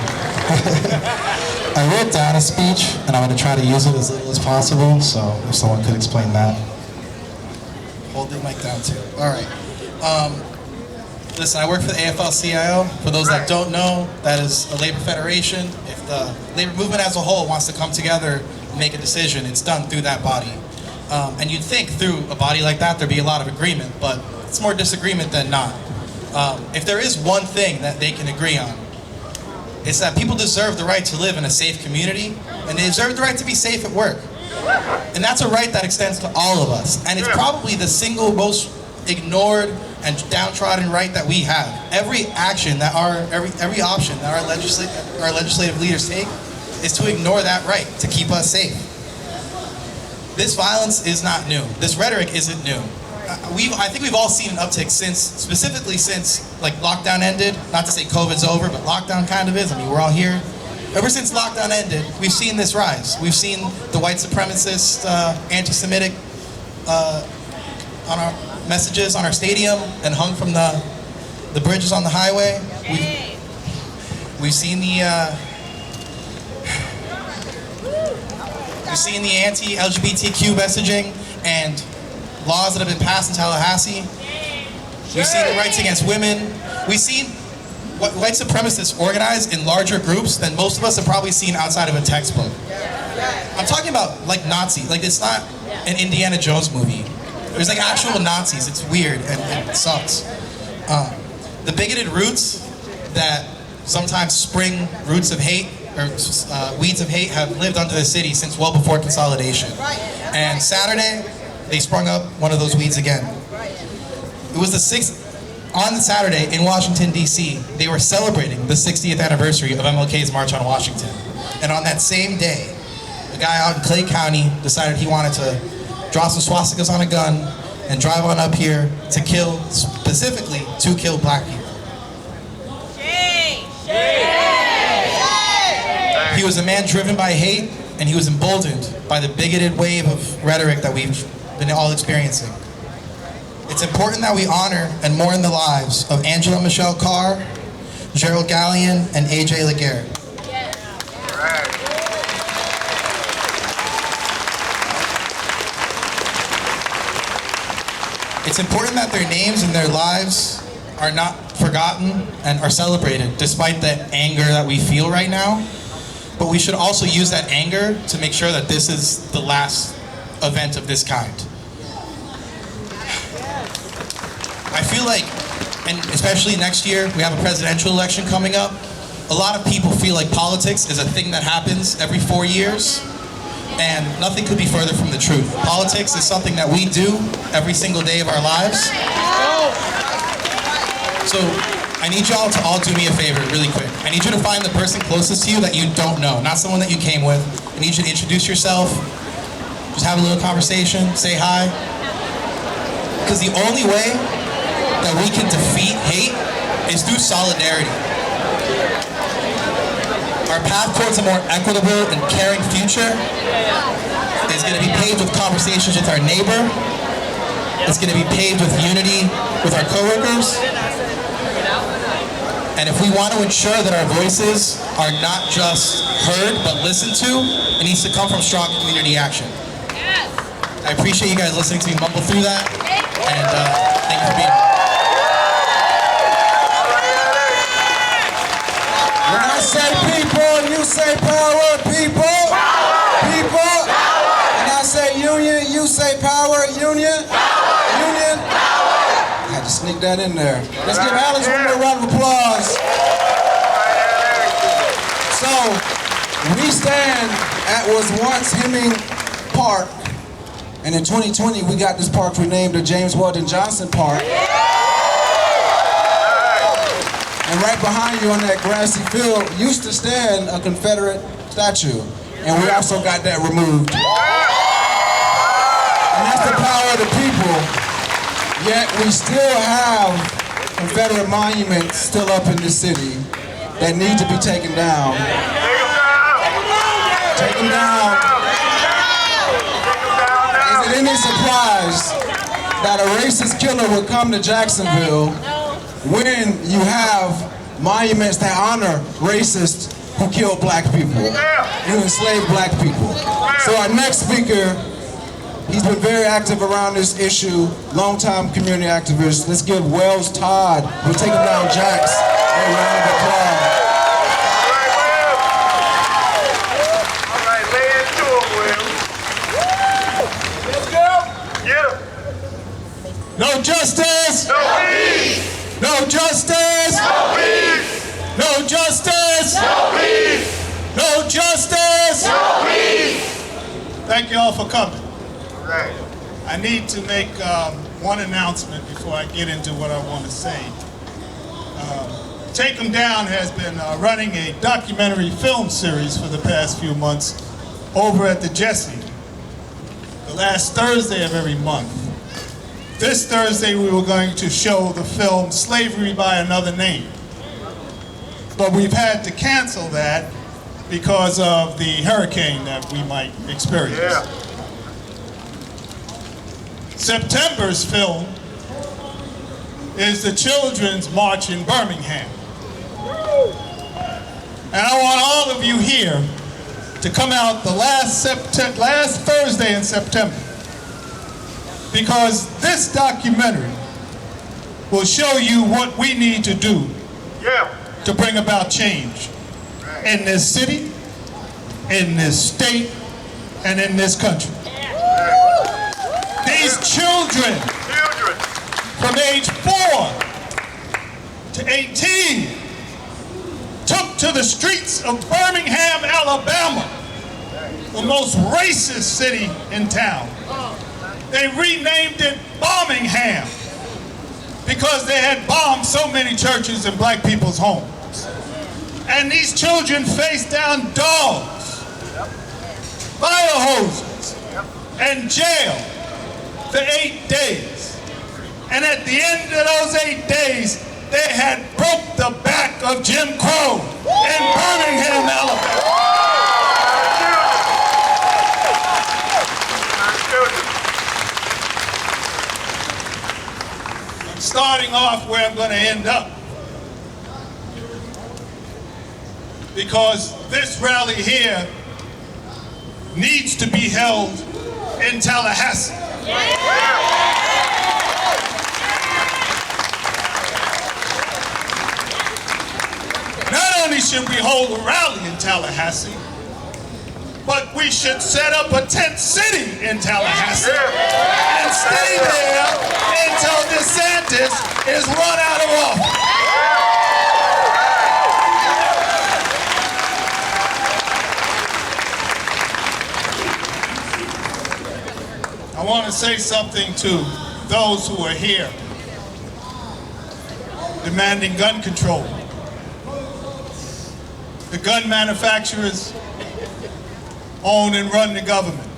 I wrote down a speech, and I'm going to try to use it as little as possible, so if someone could explain that. Hold the mic down, too. All right. Listen, I work for the AFL-CIO. For those that don't know, that is a labor federation. If the labor movement as a whole wants to come together and make a decision, it's done through that body. And you'd think through a body like that there'd be a lot of agreement, but it's more disagreement than not. If there is one thing that they can agree on, it's that people deserve the right to live in a safe community, and they deserve the right to be safe at work. And that's a right that extends to all of us. And it's probably the single most ignored and downtrodden right that we have. Every action that every option that our legislative leaders take is to ignore that right, to keep us safe. This violence is not new. This rhetoric isn't new. I think we've all seen an uptick specifically since like lockdown ended. Not to say COVID's over, but lockdown kind of is. I mean, we're all here. Ever since lockdown ended, we've seen this rise. We've seen the white supremacist, anti-Semitic on our messages on our stadium and hung from the bridges on the highway. We've seen the anti-LGBTQ messaging and laws that have been passed in Tallahassee. We've seen the rights against women. We've seen white supremacists organize in larger groups than most of us have probably seen outside of a textbook. I'm talking about like Nazis. Like, it's not an Indiana Jones movie. There's like actual Nazis. It's weird and it sucks. The bigoted roots that sometimes spring roots of hate or weeds of hate have lived under the city since well before consolidation. And Saturday, they sprung up one of those weeds again. It was on the Saturday in Washington, D.C., they were celebrating the 60th anniversary of MLK's March on Washington. And on that same day, a guy out in Clay County decided he wanted to draw some swastikas on a gun and drive on up here to kill, specifically, to kill black people. He was a man driven by hate, and he was emboldened by the bigoted wave of rhetoric that we've been all experiencing. It's important that we honor and mourn the lives of Angela Michelle Carr, Gerald Gallion, and A.J. Laguerre. It's important that their names and their lives are not forgotten and are celebrated despite the anger that we feel right now. But we should also use that anger to make sure that this is the last event of this kind. I feel like, and especially next year, we have a presidential election coming up. A lot of people feel like politics is a thing that happens every 4 years, and nothing could be further from the truth. Politics is something that we do every single day of our lives. So I need y'all to all do me a favor really quick. I need you to find the person closest to you that you don't know, not someone that you came with. I need you to introduce yourself, just have a little conversation, say hi. Because the only way that we can defeat hate is through solidarity. Our path towards a more equitable and caring future is going to be paved with conversations with our neighbor. It's going to be paved with unity with our coworkers. And if we want to ensure that our voices are not just heard but listened to, it needs to come from strong community action. I appreciate you guys listening to me mumble through that, and thank you for being here. When I say people, you say power, people. People. And I say union, you say power, union. Union. I had to sneak that in there. Let's give Alex one more round of applause. So, we stand at was once Hemming Park, and in 2020 we got this park renamed the James Weldon Johnson Park. And right behind you on that grassy field used to stand a Confederate statue, and we also got that removed. And that's the power of the people. Yet we still have Confederate monuments still up in the city that need to be taken down. Take them down. Is it any surprise that a racist killer would come to Jacksonville when you have monuments that honor racists who kill black people, who enslave black people? So our next speaker, he's been very active around this issue, longtime community activist. Let's give Wells Todd, who'll take him down Jax, a round of applause. All right, lay into it, Will. Let's go. justice! No peace! No justice! No peace! Thank you all for coming. Right. I need to make one announcement before I get into what I want to say. Take 'Em Down has been running a documentary film series for the past few months over at the Jesse, the last Thursday of every month. This Thursday we were going to show the film Slavery by Another Name. But we've had to cancel that because of the hurricane that we might experience. Yeah. September's film is the Children's March in Birmingham. And I want all of you here to come out the last Thursday in September, because this documentary will show you what we need to do to bring about change in this city, in this state, and in this country. These children from age 4 to 18 took to the streets of Birmingham, Alabama, the most racist city in town. They renamed it Bombingham because they had bombed so many churches and black people's homes. And these children faced down dogs, fire hoses, and jail for 8 days. And at the end of those 8 days, they had broke the back of Jim Crow in Birmingham, Alabama. I'm starting off where I'm going to end up, because this rally here needs to be held in Tallahassee. Not only should we hold a rally in Tallahassee, but we should set up a tent city in Tallahassee and stay there until DeSantis is run out of office. I want to say something to those who are here demanding gun control. The gun manufacturers own and run the government.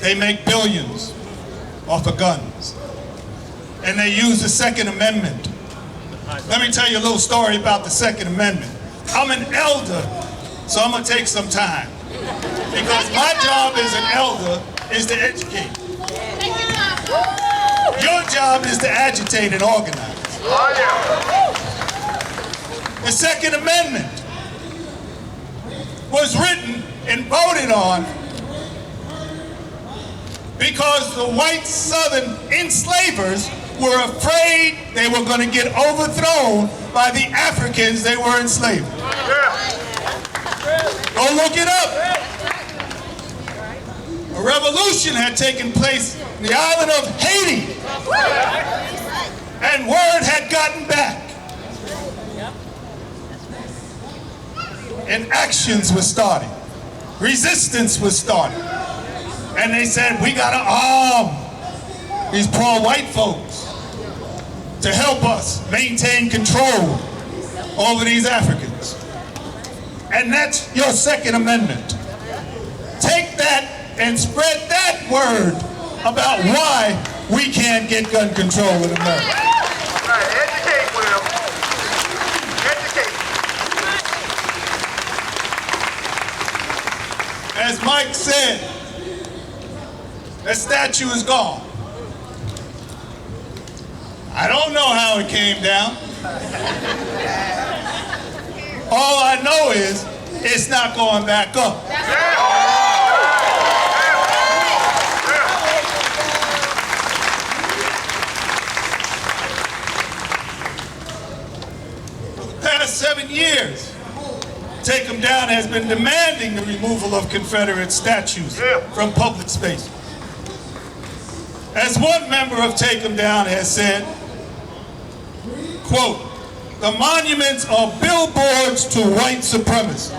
They make billions off of guns. And they use the Second Amendment. Let me tell you a little story about the Second Amendment. I'm an elder, so I'm going to take some time, because my job as an elder is to educate. Your job is to agitate and organize. The Second Amendment was written and voted on because the white Southern enslavers were afraid they were going to get overthrown by the Africans they were enslaving. Go look it up. A revolution had taken place in the island of Haiti, and word had gotten back. And actions were starting. Resistance was starting. And they said, we gotta arm these poor white folks to help us maintain control over these Africans. And that's your Second Amendment. Take that and spread that word about why we can't get gun control in America. Educate, Will. Educate. As Mike said, that statue is gone. I don't know how it came down. All I know is it's not going back up. For the past 7 years, Take 'Em Down has been demanding the removal of Confederate statues from public spaces. As one member of Take 'Em Down has said, quote, The monuments are billboards to white supremacy.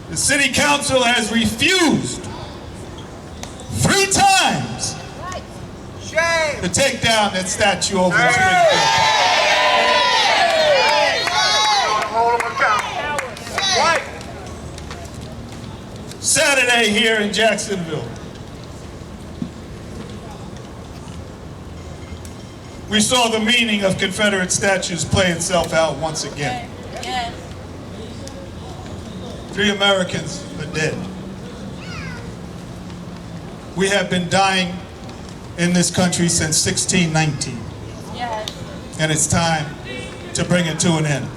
The city council has refused 3 times to take down that statue over in Springfield. Hold them accountable. Saturday here in Jacksonville, we saw the meaning of Confederate statues play itself out once again. 3 Americans are dead. We have been dying in this country since 1619. And it's time to bring it to an end.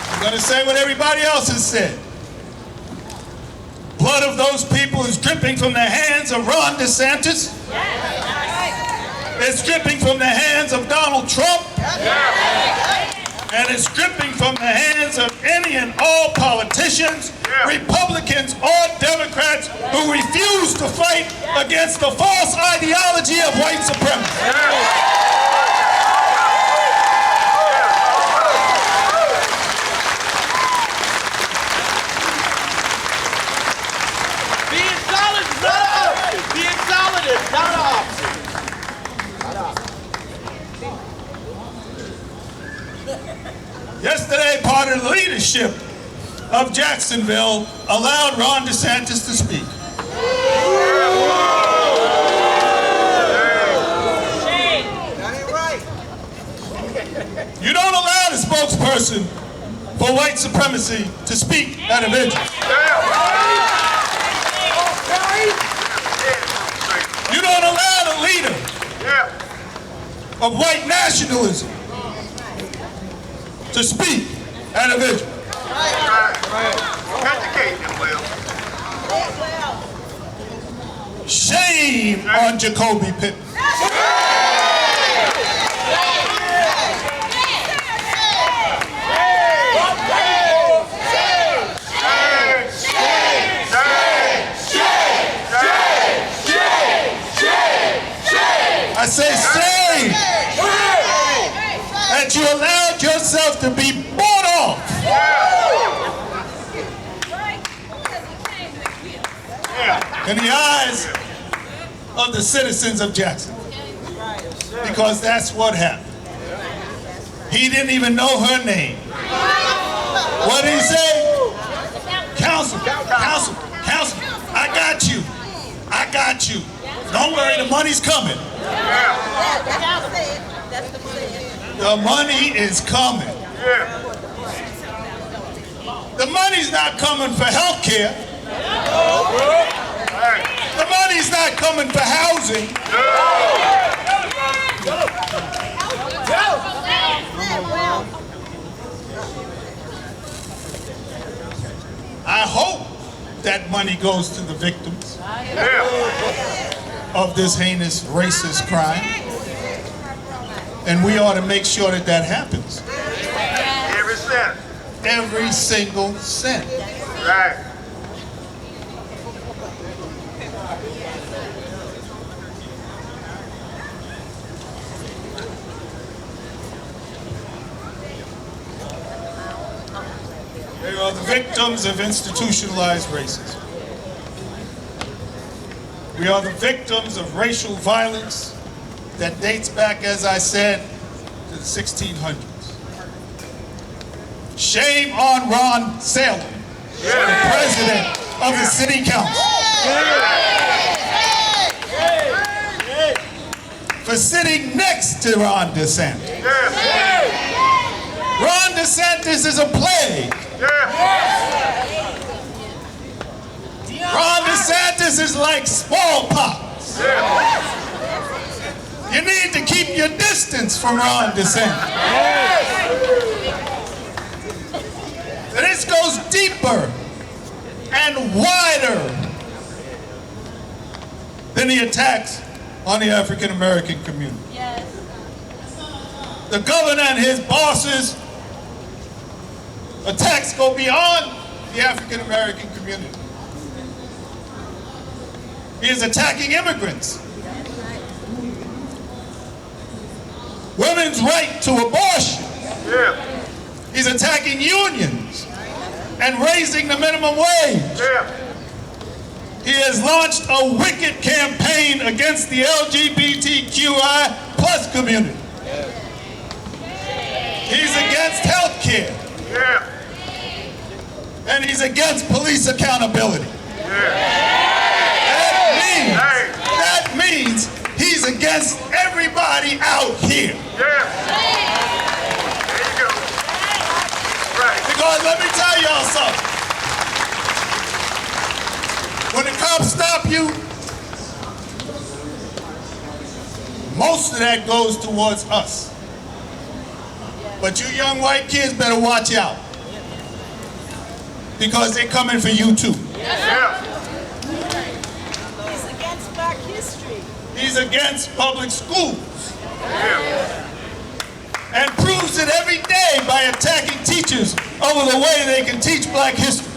I'm going to say what everybody else has said. Blood of those people is dripping from the hands of Ron DeSantis. It's dripping from the hands of Donald Trump. And it's dripping from the hands of any and all politicians, Republicans or Democrats, who refuse to fight against the false ideology of white supremacy. Being solid is not an option. Being solid is not an option. Yesterday, part of the leadership of Jacksonville allowed Ron DeSantis to speak. You don't allow the spokesperson for white supremacy to speak at events. You don't allow the leader of white nationalism to speak at a vigil. Educate them well. Shame on Jacoby Pittman. I say shame that you allowed yourself to be bought off in the eyes of the citizens of Jackson, because that's what happened. He didn't even know her name. What did he say? Counsel, counsel, counsel, I got you. I got you. Don't worry, the money's coming. The money is coming. The money's not coming for health care. The money's not coming for housing. I hope that money goes to the victims of this heinous racist crime. And we ought to make sure that that happens. Every cent. Every single cent. Right. They are the victims of institutionalized racism. We are the victims of racial violence that dates back, as I said, to the 1600s. Shame on Ron Salem, the president of the city council, for sitting next to Ron DeSantis. Ron DeSantis is a plague. Ron DeSantis is like smallpox. You need to keep your distance from Ron DeSantis. This goes deeper and wider than the attacks on the African American community. The governor and his bosses' attacks go beyond the African American community. community. He is attacking immigrants. Women's right to abortion. Yeah. He's attacking unions and raising the minimum wage. Yeah. He has launched a wicked campaign against the LGBTQI plus community. He's against health care. Yeah. And he's against police accountability. That means he's against everybody out here. Yeah. There you go. Right. Because let me tell y'all something. When the cops stop you, most of that goes towards us. But you young white kids better watch out. Because they're coming for you too. Yeah. He's against Black history. He's against public schools. Yeah. And proves it every day by attacking teachers over the way they can teach Black history.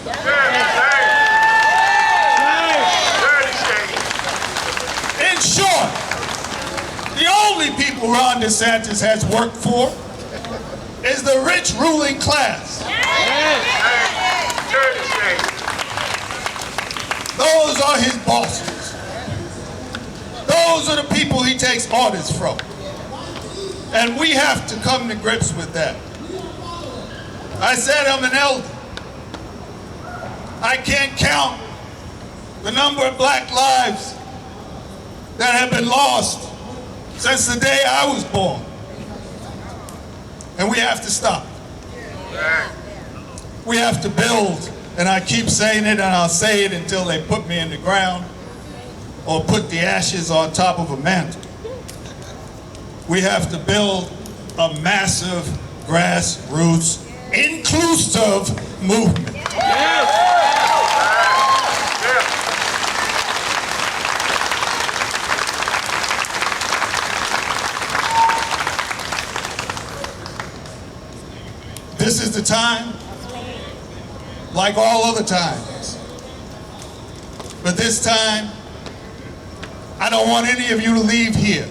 In short, the only people Ron DeSantis has worked for is the rich ruling class. Those are his bosses. Those are the people he takes orders from. And we have to come to grips with that. I said I'm an elder. I can't count the number of Black lives that have been lost since the day I was born. And we have to stop. We have to build, and I keep saying it and I'll say it until they put me in the ground or put the ashes on top of a mantle. We have to build a massive grassroots inclusive movement. This is the time, like all other times. But this time, I don't want any of you to leave here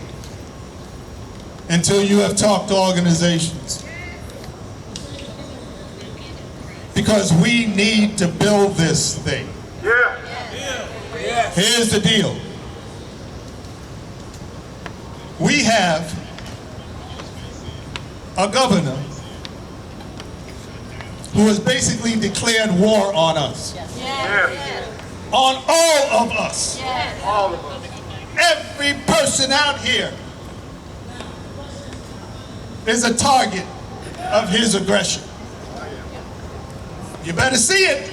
until you have talked to organizations. Because we need to build this thing. Here's the deal. We have a governor who has basically declared war on us. On all of us. All of us. Every person out here is a target of his aggression. You better see it.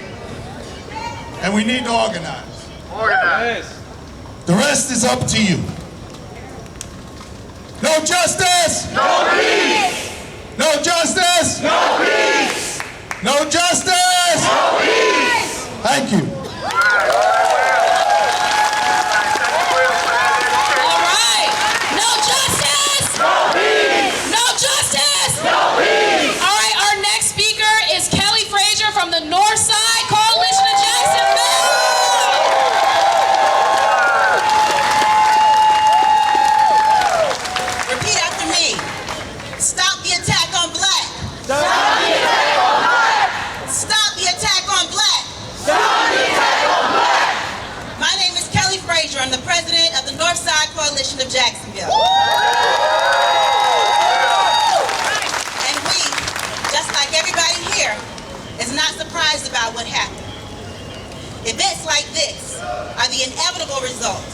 And we need to organize. Organize. The rest is up to you. No justice! No peace! No justice! No peace! No justice! No peace! Thank you. All right. No justice. No peace! No justice. No peace! All right, our next speaker is Kelly Frazier from the North Side Coalition of Jacksonville. Repeat after me. Stop the attack on Black. Stop the attack on Black! Stop the attack on Black. Stop the attack on Black! My name is Kelly Frazier. I'm the president of the North Side Coalition of Jacksonville. And we, just like everybody here, is not surprised about what happened. Events like this are the inevitable result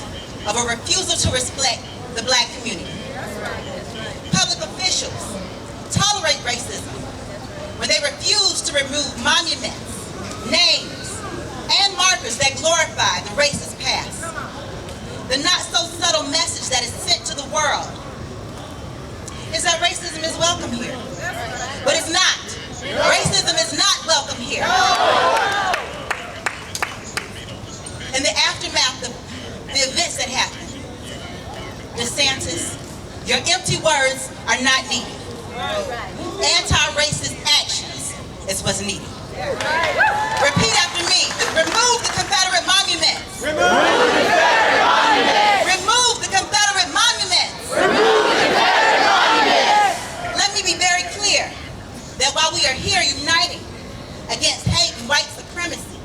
of a refusal to respect the Black community. Public officials tolerate racism when they refuse to remove monuments, names, and markers that glorify the racist past. The not-so-subtle message that is sent to the world is that racism is welcome here. But it's not. Racism is not welcome here. In the aftermath of the events that happened, DeSantis, your empty words are not needed. Anti-racist actions is what's needed. Repeat after me. me. Remove the Confederate monuments. Remove the Confederate monuments. Remove the Confederate monuments. Remove the Confederate monuments. Let me be very clear that while we are here uniting against hate and white supremacy,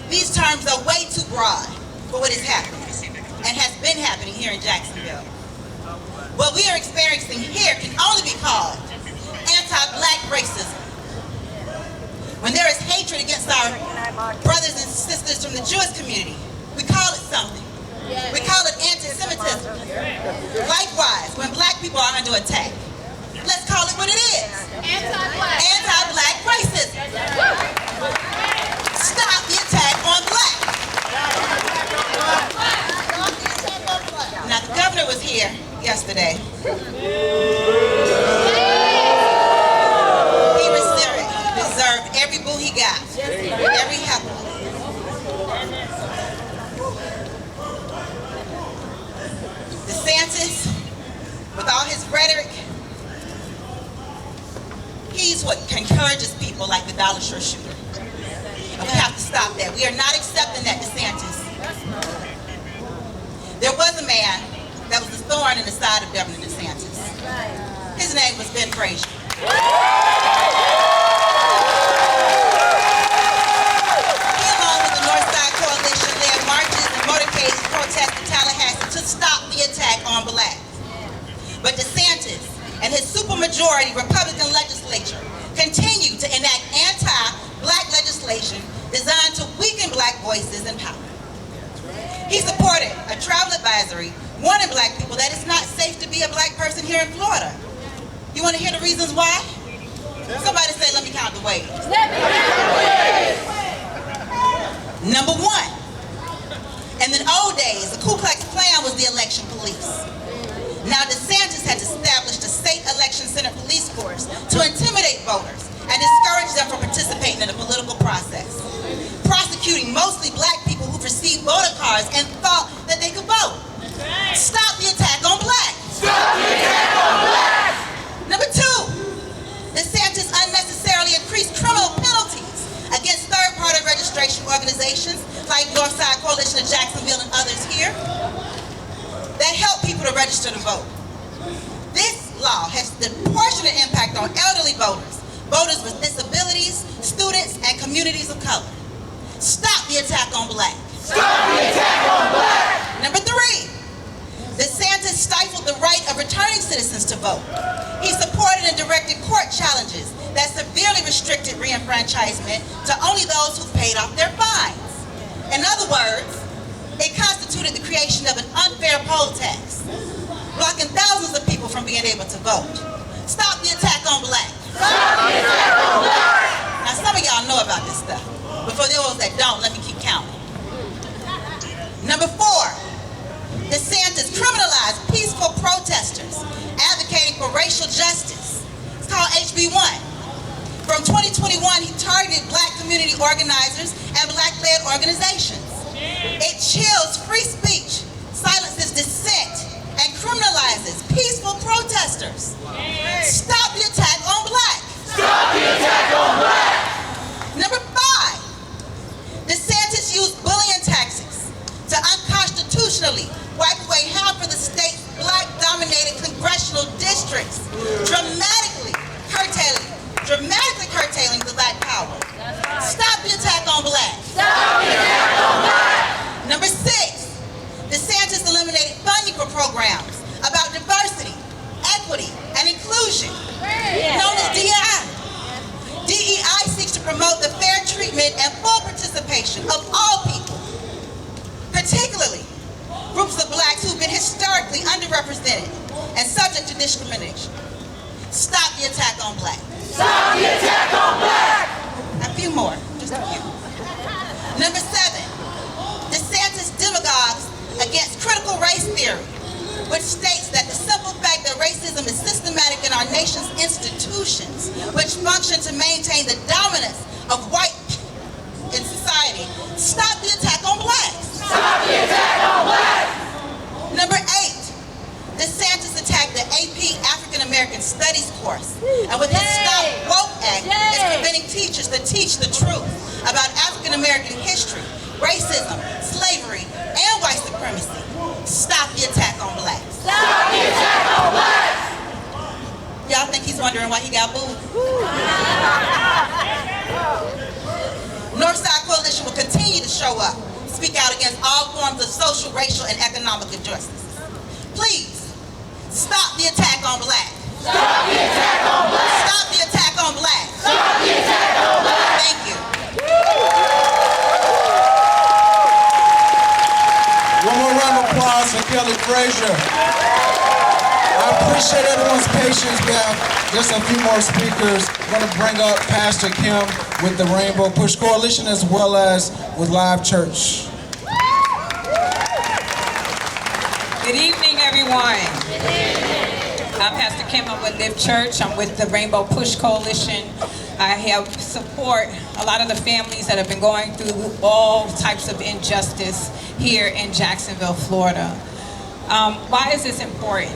these terms are way too broad for what is happening and has been happening here in Jacksonville. What we are experiencing here can only be called anti-black racism. When there is hatred against our brothers and sisters from the Jewish community, we call it something. We call it anti-Semitism. Likewise, when black people are under attack, let's call it what it is. Anti-black. Anti-black racism. Stop the attack on black. Now, the governor was here yesterday. He reserved every boo he got, every helper. DeSantis, with all his rhetoric, he's what encourages people like the dollar store shooter. And we have to stop that. We are not accepting that, DeSantis. There was a man that was a thorn in the side of Governor DeSantis. His name was Ben Frazier. He, along with the Northside Coalition, led marches and motorcades and protests in Tallahassee to stop the attack on blacks. But DeSantis and his supermajority Republican legislature continue to enact anti-black legislation designed to weaken black voices and power. He supported a travel advisory warning black people that it's not safe to be a black person here in Florida. You want to hear the reasons why? Somebody say, let me count the ways. Let me count the ways. Number one, in the old days, the Ku Klux Klan was the election police. Now DeSantis has established a state election center police force to intimidate voters and discourage them from participating in the political process, prosecuting mostly black people who've received voter cards and thought that they could vote. Stop the attack on blacks. Stop the attack on blacks. Number two, DeSantis unnecessarily increased criminal penalties against third-party registration organizations like Northside Coalition of Jacksonville and others here that help people to register to vote. This law has disproportionate impact on elderly voters, voters with disabilities, students, and communities of color. Stop the attack on blacks. Stop the attack on blacks. Number three, DeSantis stifled the right of returning citizens to vote. He supported and directed court challenges that severely restricted reenfranchisement to only those who paid off their fines. In other words, it constituted the creation of an unfair poll tax, blocking thousands of people from being able to vote. Stop the attack on blacks. Stop the attack on blacks. Now some of y'all know about this stuff, but for those that don't, let me keep counting. Number four, DeSantis criminalized peaceful protesters advocating for racial justice. It's called HB1. From 2021, he targeted black community organizers and black-led organizations. It chills free speech, silences dissent, and criminalizes peaceful protesters. Stop the attack on blacks. Stop the attack on blacks. Number five, DeSantis used bullying tactics to unconstitutionally wipe away half of the state's black-dominated congressional districts, dramatically curtailing the black power. Stop the attack on blacks. Stop the attack on blacks. Number six, DeSantis eliminated funding for programs about diversity, equity, and inclusion, known as DEI. DEI seeks to promote the fair treatment and full participation of all people, particularly groups of blacks who've been historically underrepresented and subject to discrimination. Stop the attack on blacks. Stop the attack on blacks. A few more, just a few. Number seven, DeSantis demagogues against critical race theory, which states that the simple fact that racism is systematic in our nation's institutions, which function to maintain the dominance of white in society. Stop the attack on blacks. Stop the attack on blacks. Number eight, DeSantis attacked the AP African American Studies course, and with his Stop Woke Act, is preventing teachers to teach the truth about African American history, racism, slavery, and white supremacy. Stop the attack on blacks. Stop the attack on blacks! Y'all think he's wondering why he got booed? Northside Coalition will continue to show up, speak out against all forms of social, racial, and economic injustice. Please, stop the attack on blacks. Stop the attack on blacks! Stop the attack on blacks! Stop the attack on blacks! Thank you. One more round of applause for Kelly Frazier. I appreciate everyone's patience. We have just a few more speakers. I'm going to bring up Pastor Kim with the Rainbow Push Coalition as well as with Live Church. Good evening, everyone. I'm Pastor Kim. I'm with Live Church. I'm with the Rainbow Push Coalition. I help support a lot of the families that have been going through all types of injustice here in Jacksonville, Florida. Why is this important?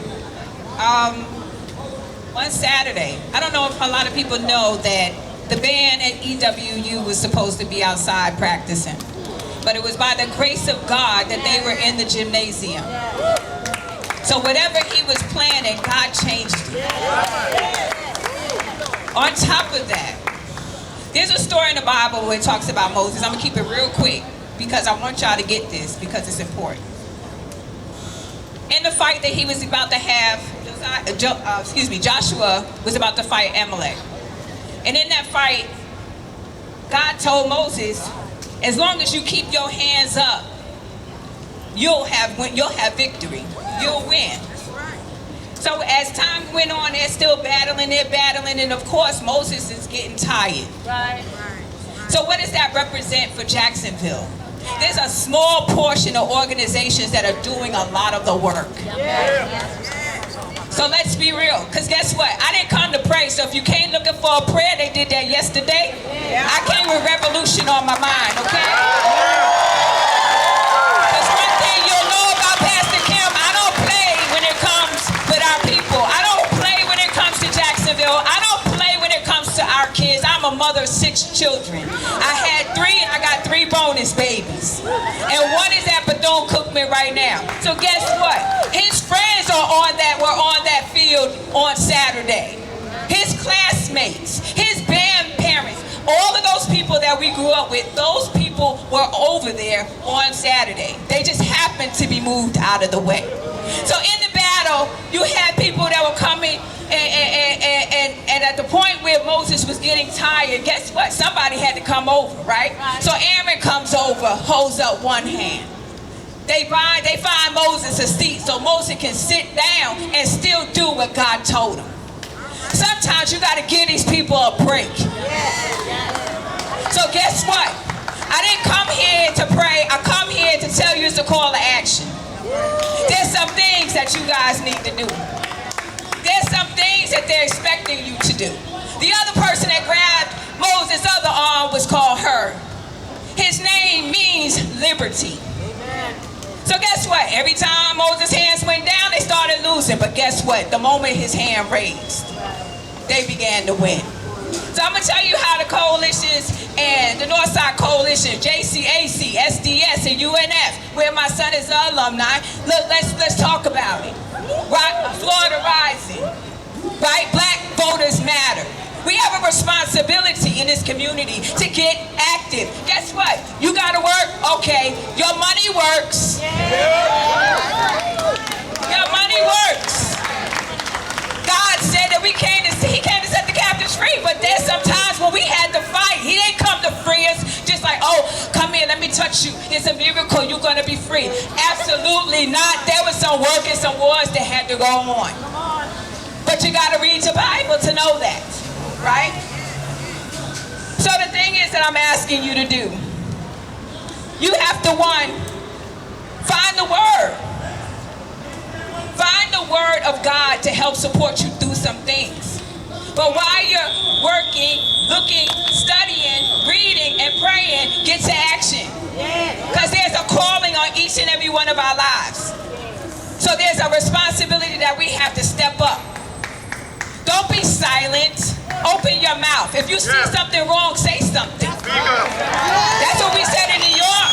On Saturday, I don't know if a lot of people know that the band at EWU was supposed to be outside practicing, but it was by the grace of God that they were in the gymnasium. So whatever he was planning, God changed it. On top of that, there's a story in the Bible where it talks about Moses. I'm gonna keep it real quick because I want y'all to get this because it's important. In the fight that he was about to have, Joshua was about to fight Amalek. And in that fight, God told Moses, as long as you keep your hands up, you'll have victory. You'll win. So as time went on, they're still battling, and of course Moses is getting tired. Right. So what does that represent for Jacksonville? There's a small portion of organizations that are doing a lot of the work. So let's be real, because guess what? I didn't come to pray, so if you came looking for a prayer, they did that yesterday. I came with revolution on my mind, okay? Because one thing you'll know about Pastor Kim, I don't play when it comes with our people. I don't play when it comes to Jacksonville. I don't play when it comes to our kids. I'm a mother of 6 children. I had 3 and I got 3 bonus babies. And one is at Bethune-Cookman right now. So guess what? His friends were on that field on Saturday. His classmates, his band parents, all of those people that we grew up with, those people were over there on Saturday. They just happened to be moved out of the way. So in the battle, you had people that were coming and at the point where Moses was getting tired, guess what? Somebody had to come over, right? So Aaron comes over, holds up one hand. They find Moses a seat so Moses can sit down and still do what God told him. Sometimes you got to give these people a break. So guess what? I didn't come here to pray. I come here to tell you it's a call to action. There's some things that you guys need to do. There's some things that they're expecting you to do. The other person that grabbed Moses' other arm was called Hur. His name means liberty. So guess what? Every time Moses' hands went down, they started losing. But guess what? The moment his hand raised, they began to win. So I'm going to tell you how the coalitions and the Northside Coalition, JCAC, SDS, and UNF, where my son is an alumni, look, let's talk about it. Right? Florida Rising. Right? Black voters matter. We have a responsibility in this community to get active. Guess what? You gotta work? Okay. Your money works. Your money works. God said that He came to set the captives free, but there's some times when we had to fight. He didn't come to free us just like, oh, come here, let me touch you. It's a miracle, you're gonna be free. Absolutely not. There was some work and some wars that had to go on. But you gotta read your Bible to know that. Right? So the thing is that I'm asking you to do, you have to, find the Word. Find the Word of God to help support you through some things. But while you're working, looking, studying, reading, and praying, get to action. Because there's a calling on each and every one of our lives. So there's a responsibility that we have to step up. Don't be silent. Open your mouth. If you see something wrong, say something. That's what we said in New York.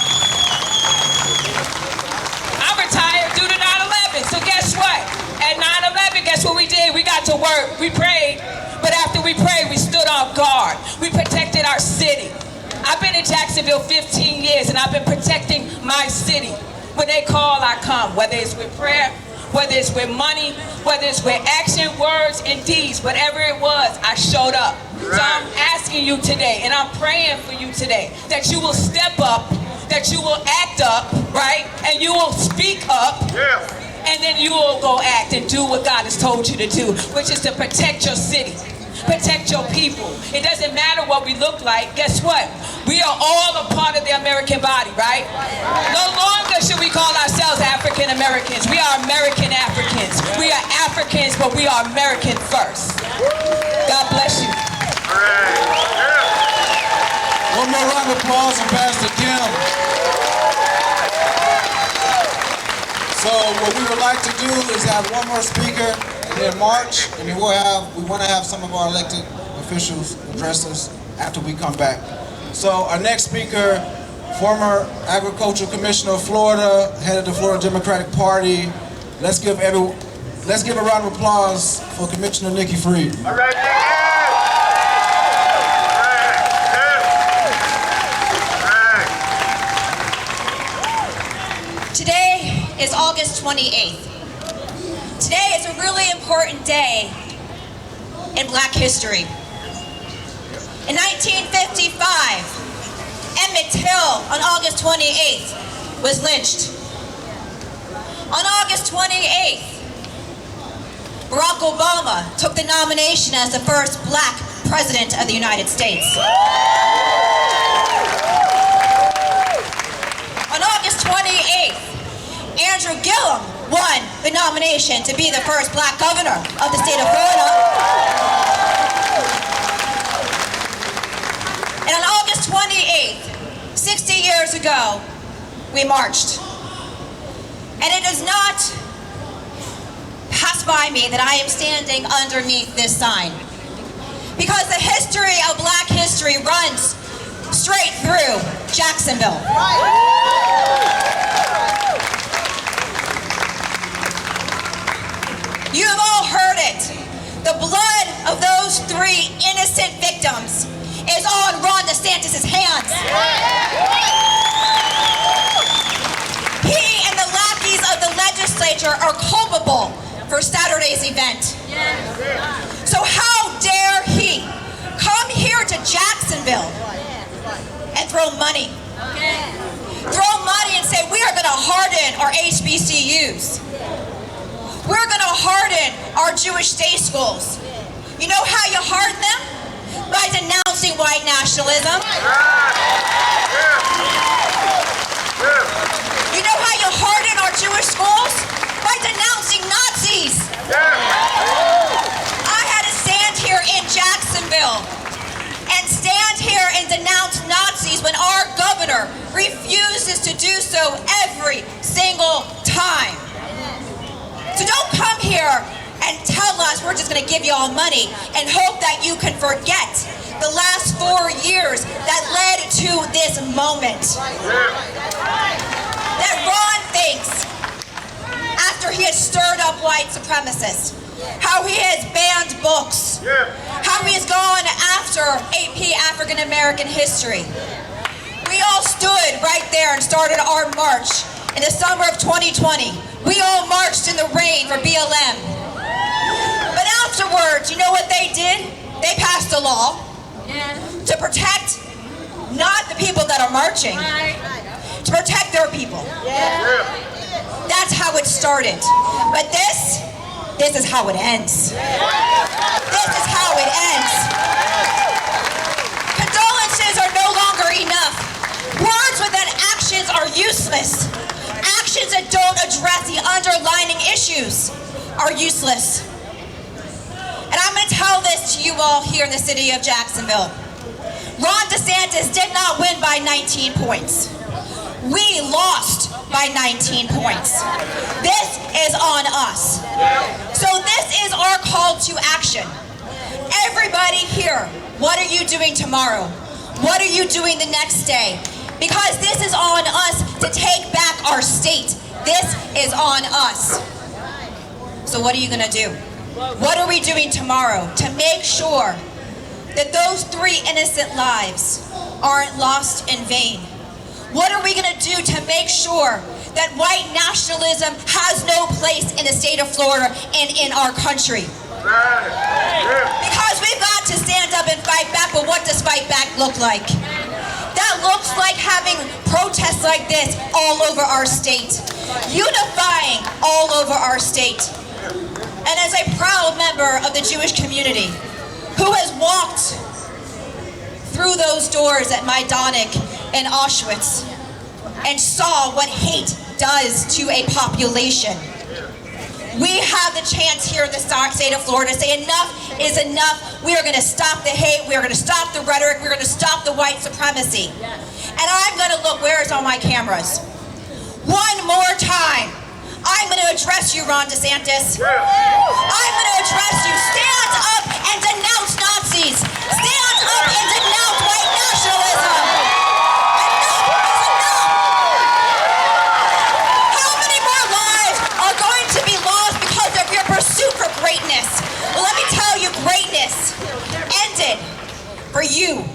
I'm retired due to 9/11. So guess what? At 9/11, guess what we did? We got to work. We prayed. But after we prayed, we stood on guard. We protected our city. I've been in Jacksonville 15 years, and I've been protecting my city. When they call, I come. Whether it's with prayer, whether it's with money, whether it's with action, words, and deeds, whatever it was, I showed up. So I'm asking you today, and I'm praying for you today, that you will step up, that you will act up, right? And you will speak up. And then you will go act and do what God has told you to do, which is to protect your city, protect your people. It doesn't matter what we look like. Guess what? We are all a part of the American body, right? No longer should we call ourselves African Americans. We are American Africans. We are Africans, but we are American first. God bless you. One more round of applause for Pastor Kim. So what we would like to do is have one more speaker and then march, and then we want to have some of our elected officials address us after we come back. So our next speaker, former Agricultural Commissioner of Florida, head of the Florida Democratic Party. Let's give a round of applause for Commissioner Nikki Freed. All right, Nikki! Today is August 28th. Today is a really important day in Black history. In 1955, Emmett Till on August 28th was lynched. On August 28th, Barack Obama took the nomination as the first Black president of the United States. On August 28th, Andrew Gillum won the nomination to be the first Black governor of the state of Florida. And on August 28th, 60 years ago, we marched. And it does not pass by me that I am standing underneath this sign, because the history of Black history runs straight through Jacksonville. You have all heard it. The blood of those 3 innocent victims is on Ron DeSantis' hands. He and the lackeys of the legislature are culpable for Saturday's event. So how dare he come here to Jacksonville and throw money? Throw money and say, we are going to harden our HBCUs. We're going to harden our Jewish day schools. You know how you harden them? By denouncing white nationalism. You know how you harden our Jewish schools? By denouncing Nazis. I had to stand here in Jacksonville and stand here and denounce Nazis when our governor refuses to do so every single time. So don't come here and tell us we're just going to give you all money and hope that you can forget the last 4 years that led to this moment. That Ron thinks, after he has stirred up white supremacists, how he has banned books, how he has gone after AP African American history. We all stood right there and started our march in the summer of 2020. We all marched in the rain for BLM. But afterwards, you know what they did? They passed a law to protect not the people that are marching, to protect their people. That's how it started. But this is how it ends. This is how it ends. Condolences are no longer enough. Words without actions are useless. Actions that don't address the underlying issues are useless. And I'm going to tell this to you all here in the city of Jacksonville. Ron DeSantis did not win by 19 points. We lost by 19 points. This is on us. So this is our call to action. Everybody here, what are you doing tomorrow? What are you doing the next day? Because this is on us to take back our state. This is on us. So what are you gonna do? What are we doing tomorrow to make sure that those 3 innocent lives aren't lost in vain? What are we gonna do to make sure that white nationalism has no place in the state of Florida and in our country? Because we've got to stand up and fight back, but what does fight back look like? That looks like having protests like this all over our state, unifying all over our state. And as a proud member of the Jewish community who has walked through those doors at Majdanek and Auschwitz and saw what hate does to a population, we have the chance here in the state of Florida to say enough is enough. We are going to stop the hate. We are going to stop the rhetoric. We're going to stop the white supremacy. And I'm going to look, where's all my cameras? One more time. I'm going to address you, Ron DeSantis. I'm going to address you. Stand up and denounce Nazis. Stand up and denounce white nationalism. Enough is enough. How many more lives are going to be lost because of your pursuit for greatness? Well, let me tell you, greatness ended for you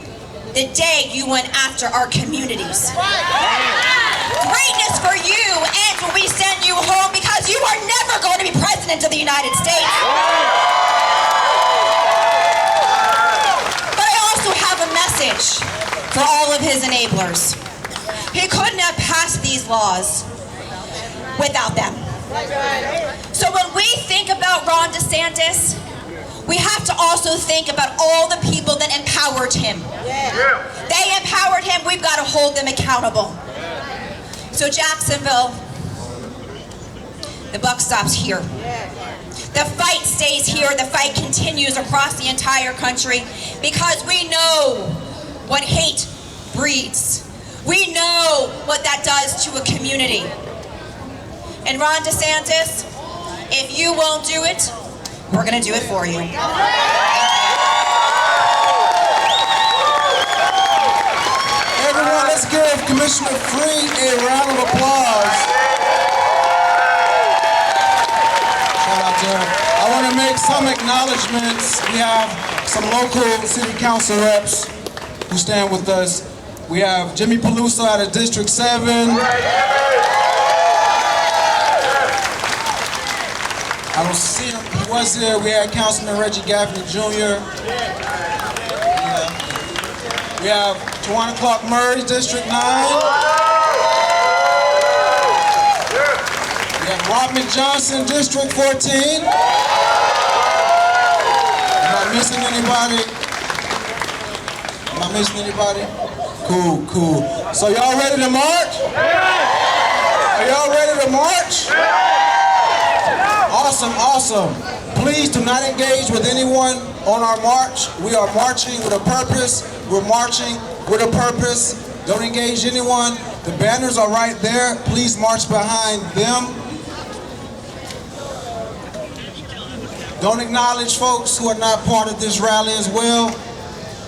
the day you went after our communities. Greatness for you ends when we send you home because you are never going to be president of the United States. But I also have a message for all of his enablers. He couldn't have passed these laws without them. So when we think about Ron DeSantis, we have to also think about all the people that empowered him. They empowered him. We've got to hold them accountable. So Jacksonville, the buck stops here. The fight stays here. The fight continues across the entire country because we know what hate breeds. We know what that does to a community. And Ron DeSantis, if you won't do it, we're going to do it for you. Everyone, let's give Commissioner Free a round of applause. Shout out to him. I want to make some acknowledgments. We have some local city council reps who stand with us. We have Jimmy Peluso out of District 7. I don't see him. He was here. We had Councilman Reggie Gaffney Jr. We have Tawana Clark Murray, District 9. We have Rodman Johnson, District 14. Am I missing anybody? Am I missing anybody? Cool, cool. So y'all ready to march? Are y'all ready to march? Awesome, awesome. Please do not engage with anyone on our march. We are marching with a purpose. We're marching with a purpose. Don't engage anyone. The banners are right there. Please march behind them. Don't acknowledge folks who are not part of this rally as well.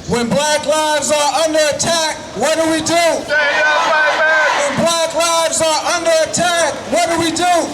When black lives are under attack, what do we do? When black lives are under attack, what do we do?